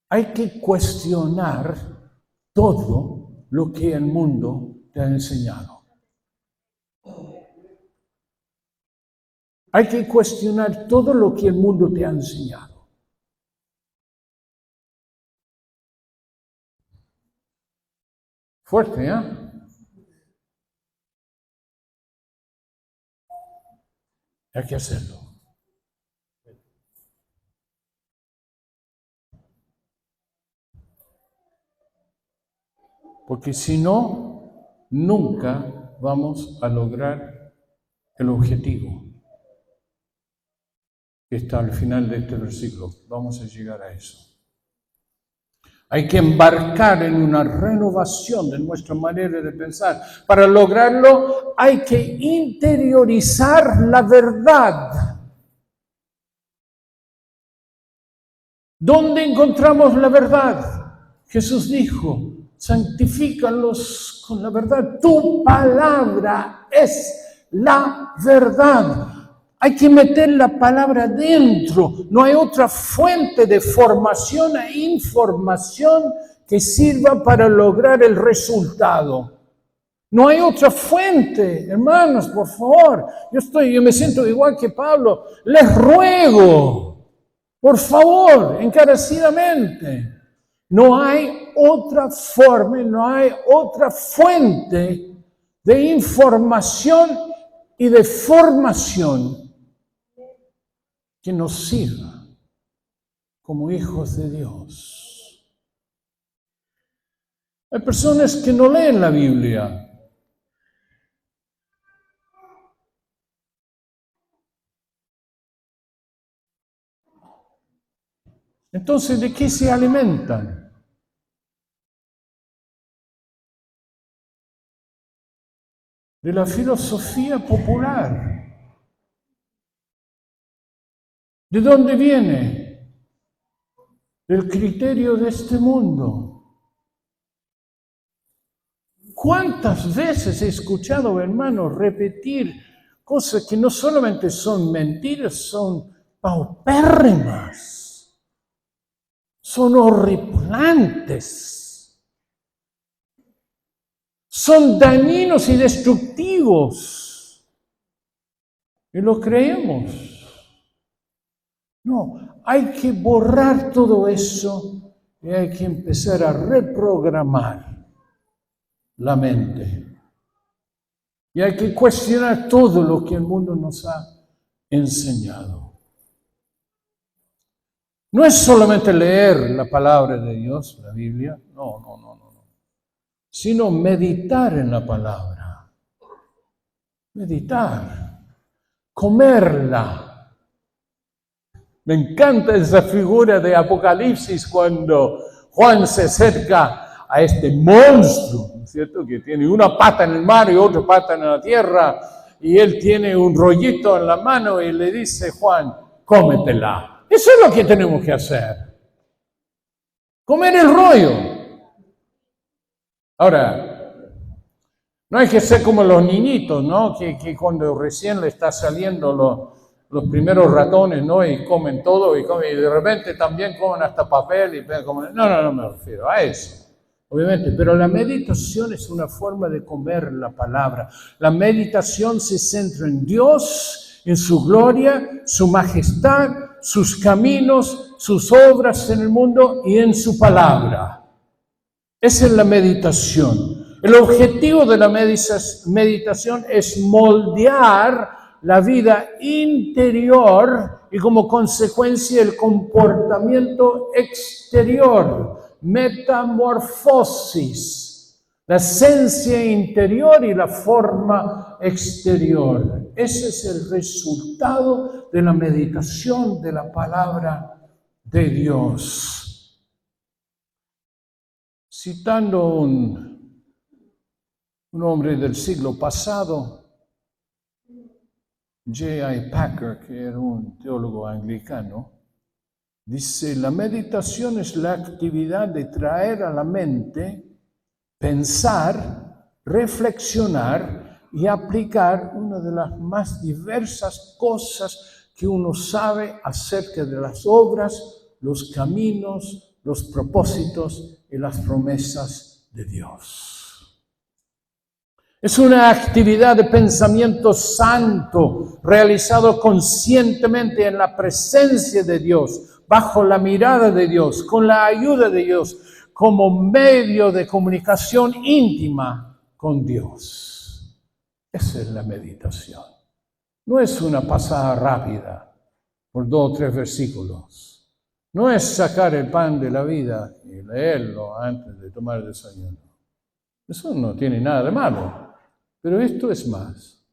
hay que cuestionar todo lo que el mundo te ha enseñado. Hay que cuestionar todo lo que el mundo te ha enseñado. Fuerte, ¿eh? Hay que hacerlo. Porque si no, nunca vamos a lograr el objetivo que está al final de este versículo. Vamos a llegar a eso. Hay que embarcar en una renovación de nuestra manera de pensar. Para lograrlo hay que interiorizar la verdad. ¿Dónde encontramos la verdad? Jesús dijo, santifícalos con la verdad. Tu palabra es la verdad. Hay que meter la palabra dentro. No hay otra fuente de formación e información que sirva para lograr el resultado. No hay otra fuente, hermanos, por favor. Yo me siento igual que Pablo. Les ruego, por favor, encarecidamente. No hay otra forma, no hay otra fuente de información y de formación que nos sirva como hijos de Dios. Hay personas que no leen la Biblia. Entonces, ¿de qué se alimentan? De la filosofía popular. ¿De dónde viene? Del criterio de este mundo. ¿Cuántas veces he escuchado, hermanos, repetir cosas que no solamente son mentiras, son paupérrimas, son horripilantes, son dañinos y destructivos? Y lo creemos. No, hay que borrar todo eso y hay que empezar a reprogramar la mente. Y hay que cuestionar todo lo que el mundo nos ha enseñado. No es solamente leer la palabra de Dios, la Biblia, no. Sino meditar en la palabra. Meditar. Comerla. Me encanta esa figura de Apocalipsis cuando Juan se acerca a este monstruo, ¿no es cierto? Que tiene una pata en el mar y otra pata en la tierra, y él tiene un rollito en la mano y le dice, Juan, cómetela. Eso es lo que tenemos que hacer. Comer el rollo. Ahora, no hay que ser como los niñitos, ¿no? Que cuando recién le está saliendo los primeros ratones, ¿no? Y comen todo y de repente también comen hasta papel y comen. No me refiero a eso. Obviamente, pero la meditación es una forma de comer la palabra. La meditación se centra en Dios, en su gloria, su majestad, sus caminos, sus obras en el mundo y en su palabra. Esa es la meditación. El objetivo de la meditación es moldear la vida interior y como consecuencia el comportamiento exterior. Metamorfosis, la esencia interior y la forma exterior. Ese es el resultado de la meditación de la palabra de Dios. Citando un hombre del siglo pasado, J.I. Packer, que era un teólogo anglicano, dice, la meditación es la actividad de traer a la mente, pensar, reflexionar y aplicar una de las más diversas cosas que uno sabe acerca de las obras, los caminos, los propósitos y las promesas de Dios. Es una actividad de pensamiento santo, realizado conscientemente en la presencia de Dios, bajo la mirada de Dios, con la ayuda de Dios, como medio de comunicación íntima con Dios. Esa es la meditación. No es una pasada rápida por 2 o 3 versículos. No es sacar el pan de la vida y leerlo antes de tomar el desayuno. Eso no tiene nada de malo. Pero esto es más.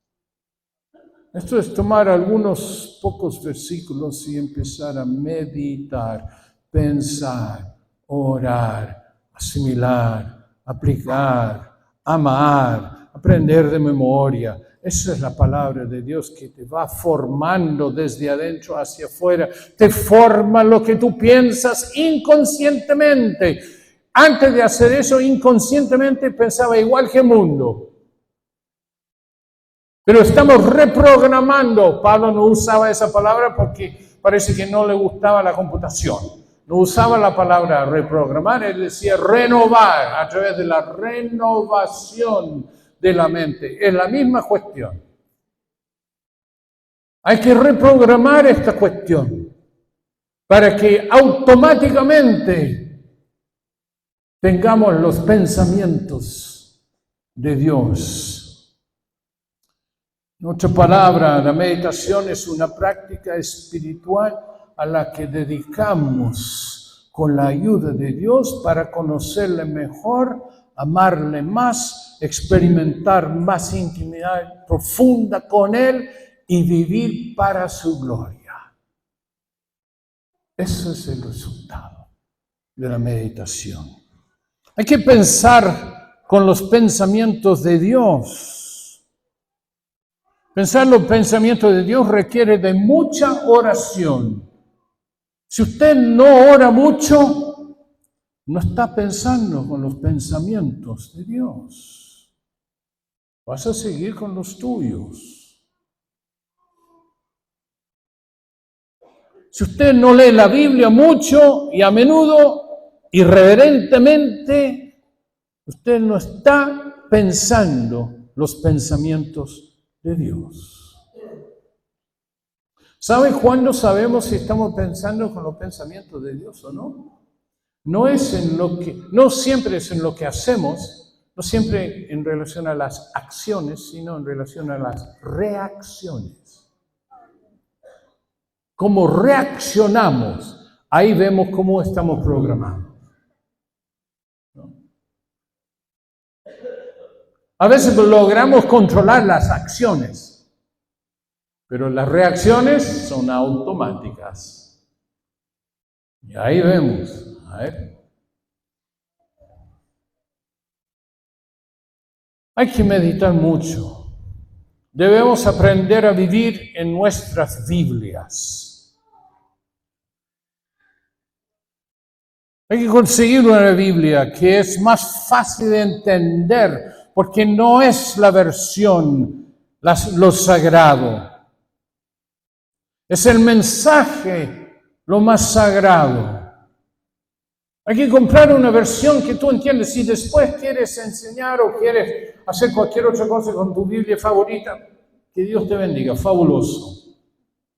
Esto es tomar algunos pocos versículos y empezar a meditar, pensar, orar, asimilar, aplicar, amar, aprender de memoria. Esa es la palabra de Dios que te va formando desde adentro hacia afuera. Te forma lo que tú piensas inconscientemente. Antes de hacer eso, inconscientemente pensaba igual que el mundo. Pero estamos reprogramando. Pablo no usaba esa palabra porque parece que no le gustaba la computación. No usaba la palabra reprogramar, él decía renovar a través de la renovación de la mente. Es la misma cuestión. Hay que reprogramar esta cuestión para que automáticamente tengamos los pensamientos de Dios. En otra palabra, la meditación es una práctica espiritual a la que dedicamos con la ayuda de Dios para conocerle mejor, amarle más, experimentar más intimidad profunda con Él y vivir para su gloria. Ese es el resultado de la meditación. Hay que pensar con los pensamientos de Dios. Pensar los pensamientos de Dios requiere de mucha oración. Si usted no ora mucho, no está pensando con los pensamientos de Dios. Vas a seguir con los tuyos. Si usted no lee la Biblia mucho y a menudo, irreverentemente, usted no está pensando los pensamientos de Dios. ¿Sabe cuándo sabemos si estamos pensando con los pensamientos de Dios o no? No siempre es en lo que hacemos, no siempre en relación a las acciones, sino en relación a las reacciones. Cómo reaccionamos, ahí vemos cómo estamos programados. A veces logramos controlar las acciones, pero las reacciones son automáticas. Y ahí vemos, a ver. Hay que meditar mucho. Debemos aprender a vivir en nuestras Biblias. Hay que conseguir una Biblia que es más fácil de entender, porque no es la versión, lo sagrado. Es el mensaje lo más sagrado. Hay que comprar una versión que tú entiendes. Si después quieres enseñar o quieres hacer cualquier otra cosa con tu Biblia favorita, que Dios te bendiga, fabuloso,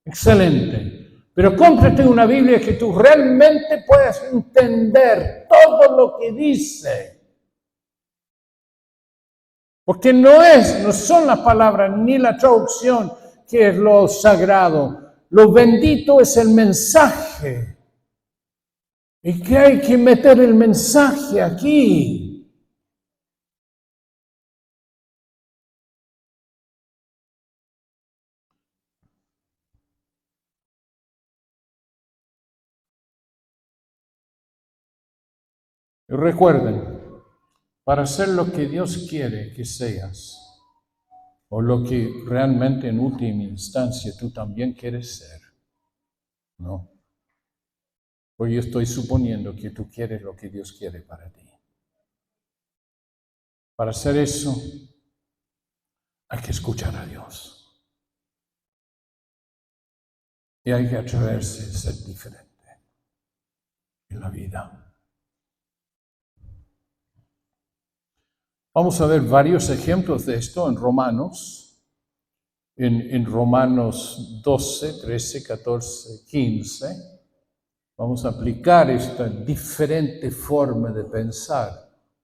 excelente. Pero cómprate una Biblia que tú realmente puedas entender todo lo que dice. Porque no son las palabras ni la traducción que es lo sagrado. Lo bendito es el mensaje. Y que hay que meter el mensaje aquí. Y recuerden, para ser lo que Dios quiere que seas, o lo que realmente en última instancia tú también quieres ser, ¿no? Porque yo estoy suponiendo que tú quieres lo que Dios quiere para ti. Para hacer eso, hay que escuchar a Dios. Y hay que atreverse a ser diferente en la vida. Vamos a ver varios ejemplos de esto en Romanos. En Romanos 12, 13, 14, 15. Vamos a aplicar esta diferente forma de pensar,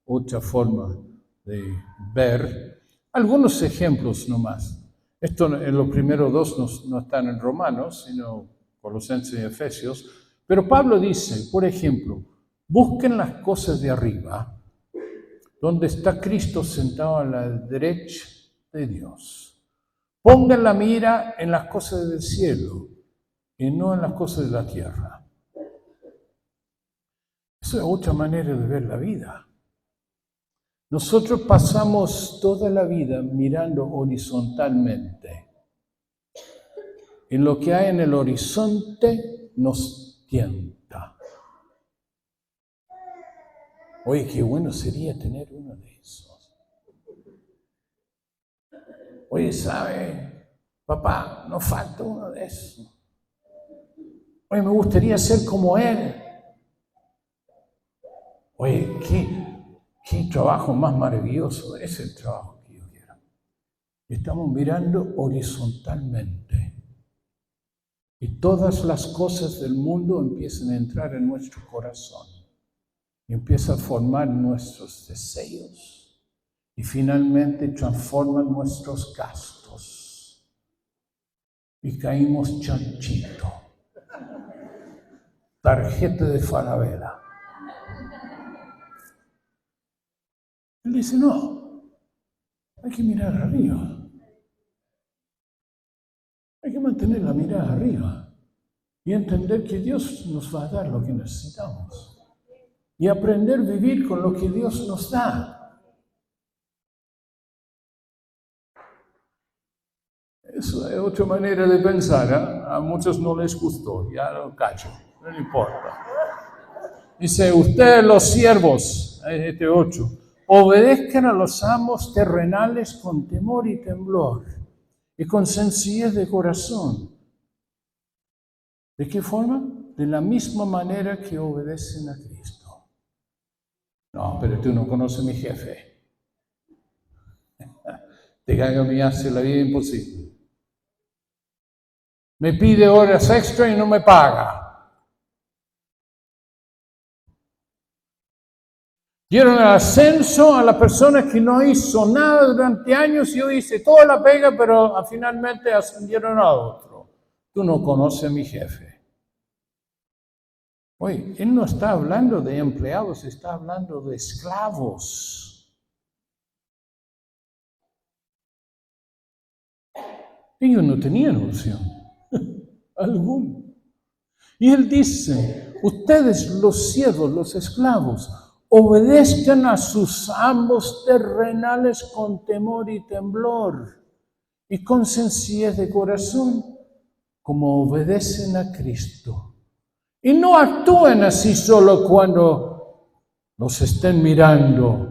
otra forma de ver. Algunos ejemplos nomás. Esto en los primeros dos no están en Romanos, sino Colosenses y Efesios. Pero Pablo dice, por ejemplo, busquen las cosas de arriba, donde está Cristo sentado a la derecha de Dios. Pongan la mira en las cosas del cielo y no en las cosas de la tierra. Eso es otra manera de ver la vida. Nosotros pasamos toda la vida mirando horizontalmente. Y lo que hay en el horizonte nos tienta. Oye, qué bueno sería tener uno de esos. Oye, ¿sabe? Papá, nos falta uno de esos. Oye, me gustaría ser como él. Oye, qué trabajo más maravilloso. Es el trabajo que yo quiero. Estamos mirando horizontalmente. Y todas las cosas del mundo empiezan a entrar en nuestro corazón. Y empiezan a formar nuestros deseos. Y finalmente transforman nuestros gastos. Y caímos chanchito. Tarjeta de Falabella. Él dice, no, hay que mirar arriba. Hay que mantener la mirada arriba y entender que Dios nos va a dar lo que necesitamos. Y aprender a vivir con lo que Dios nos da. Eso es otra manera de pensar, ¿eh? A muchos no les gustó, ya lo cacho, no importa. Dice, ustedes los siervos, este 8, obedezcan a los amos terrenales con temor y temblor y con sencillez de corazón. ¿De qué forma? De la misma manera que obedecen a Cristo. No, pero tú no conoces a mi jefe. Te caga me hace la vida imposible. Me pide horas extra y no me paga. Dieron el ascenso a la persona que no hizo nada durante años y yo hice toda la pega, pero finalmente ascendieron a otro. Tú no conoces a mi jefe. Oye, él no está hablando de empleados, está hablando de esclavos. Ellos no tenían opción, alguno. Y él dice, ustedes los siervos, los esclavos, obedezcan a sus amos terrenales con temor y temblor y con sencillez de corazón, como obedecen a Cristo. Y no actúen así solo cuando nos estén mirando,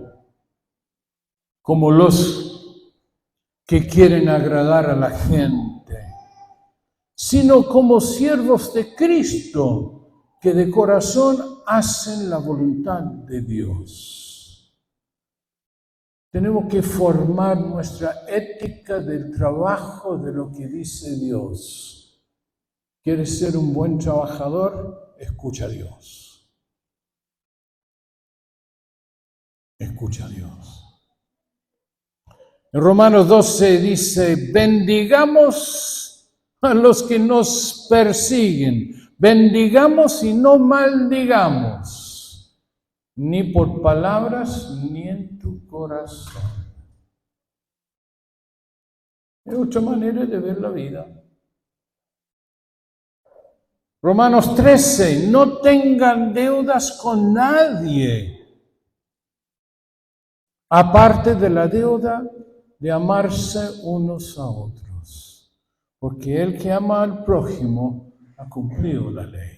como los que quieren agradar a la gente, sino como siervos de Cristo, que de corazón hacen la voluntad de Dios. Tenemos que formar nuestra ética del trabajo de lo que dice Dios. ¿Quieres ser un buen trabajador? Escucha a Dios. Escucha a Dios. En Romanos 12 dice, bendigamos a los que nos persiguen, bendigamos y no maldigamos, ni por palabras ni en tu corazón. Es otra manera de ver la vida. Romanos 13, no tengan deudas con nadie, aparte de la deuda de amarse unos a otros, porque el que ama al prójimo ha cumplido la ley.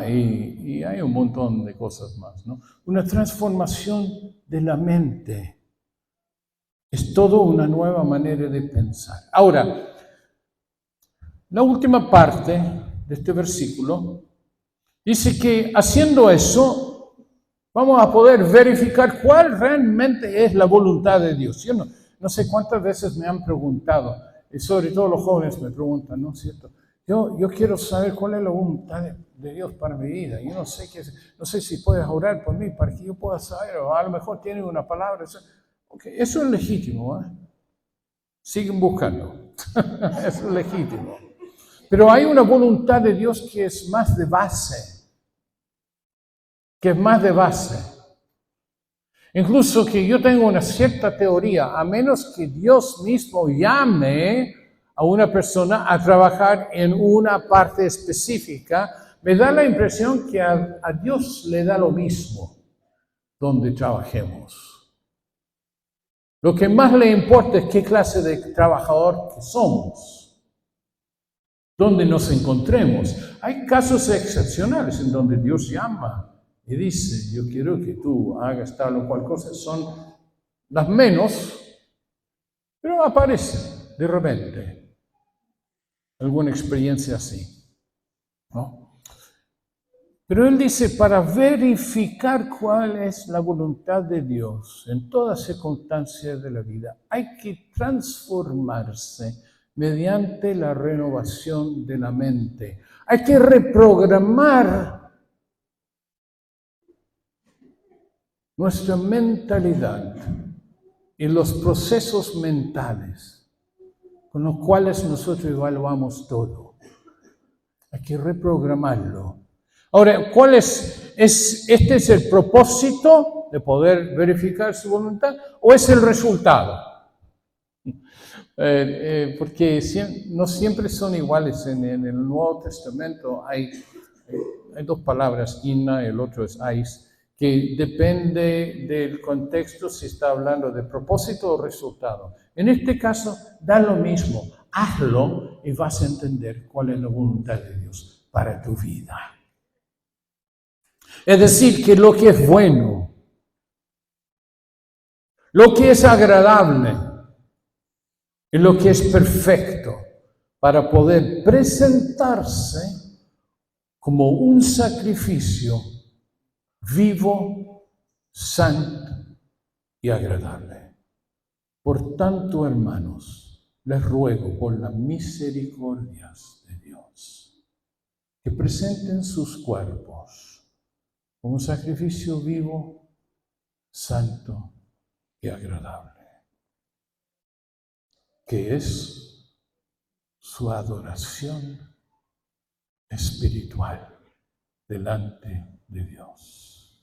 Y hay un montón de cosas más, ¿no? Una transformación de la mente. Es todo una nueva manera de pensar. Ahora, la última parte de este versículo dice que haciendo eso vamos a poder verificar cuál realmente es la voluntad de Dios. Yo no sé cuántas veces me han preguntado, y sobre todo los jóvenes me preguntan, ¿no es cierto? Yo quiero saber cuál es la voluntad de Dios para mi vida. Yo no sé si puedes orar por mí para que yo pueda saber, o a lo mejor tienen una palabra. Okay, eso es legítimo, ¿eh? Siguen buscando. Eso es legítimo. Pero hay una voluntad de Dios que es más de base. Incluso que yo tengo una cierta teoría, a menos que Dios mismo llame a una persona a trabajar en una parte específica, me da la impresión que a Dios le da lo mismo donde trabajemos. Lo que más le importa es qué clase de trabajador que somos. Donde nos encontremos. Hay casos excepcionales en donde Dios llama y dice, yo quiero que tú hagas tal o cual cosa. Son las menos, pero aparece de repente alguna experiencia así, ¿no? Pero Él dice, para verificar cuál es la voluntad de Dios en todas circunstancias de la vida, hay que transformarse mediante la renovación de la mente. Hay que reprogramar nuestra mentalidad y los procesos mentales con los cuales nosotros evaluamos todo. Hay que reprogramarlo. Ahora, ¿este es el propósito de poder verificar su voluntad o es el resultado? Porque no siempre son iguales. En el Nuevo Testamento hay dos palabras, inna, el otro es ais, que depende del contexto si está hablando de propósito o resultado. En este caso, da lo mismo, hazlo y vas a entender cuál es la voluntad de Dios para tu vida. Es decir, que lo que es bueno, lo que es agradable, y lo que es perfecto para poder presentarse como un sacrificio vivo, santo y agradable. Por tanto, hermanos, les ruego por las misericordias de Dios que presenten sus cuerpos como un sacrificio vivo, santo y agradable, que es su adoración espiritual delante de Dios.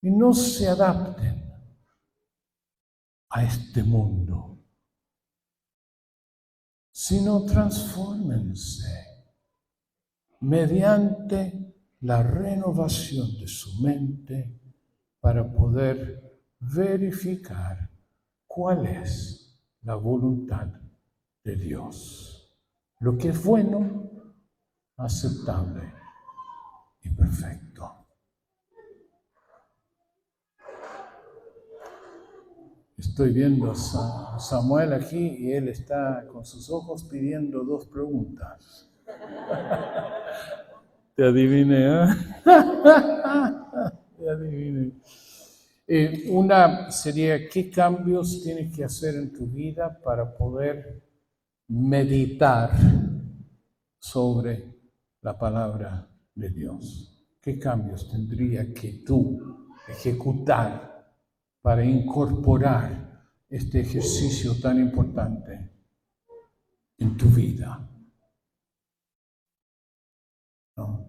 Y no se adapten a este mundo, sino transfórmense mediante la renovación de su mente para poder verificar cuál es la voluntad de Dios lo que es bueno, aceptable y perfecto. Estoy viendo a Samuel aquí y él está con sus ojos pidiendo 2 preguntas. Te adiviné, ¿eh? Te adiviné. Una sería, ¿qué cambios tienes que hacer en tu vida para poder meditar sobre la palabra de Dios? ¿Qué cambios tendría que tú ejecutar para incorporar este ejercicio tan importante en tu vida? ¿No?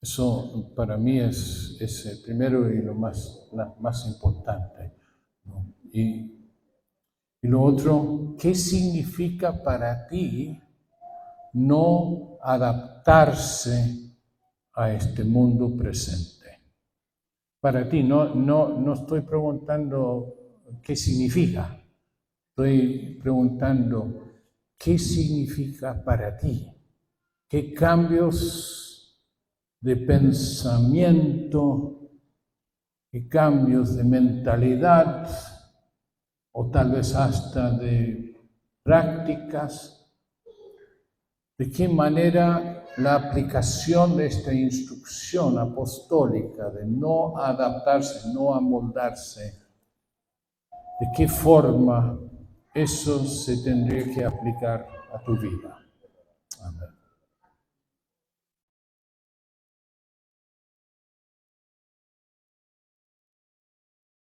Eso para mí es el primero y lo más importante, ¿no? Y lo otro, ¿qué significa para ti no adaptarse a este mundo presente? Para ti, no estoy preguntando qué significa, estoy preguntando qué significa para ti, qué cambios de pensamiento, qué cambios de mentalidad, o tal vez hasta de prácticas, de qué manera la aplicación de esta instrucción apostólica de no adaptarse, no amoldarse, de qué forma eso se tendría que aplicar a tu vida. Amén.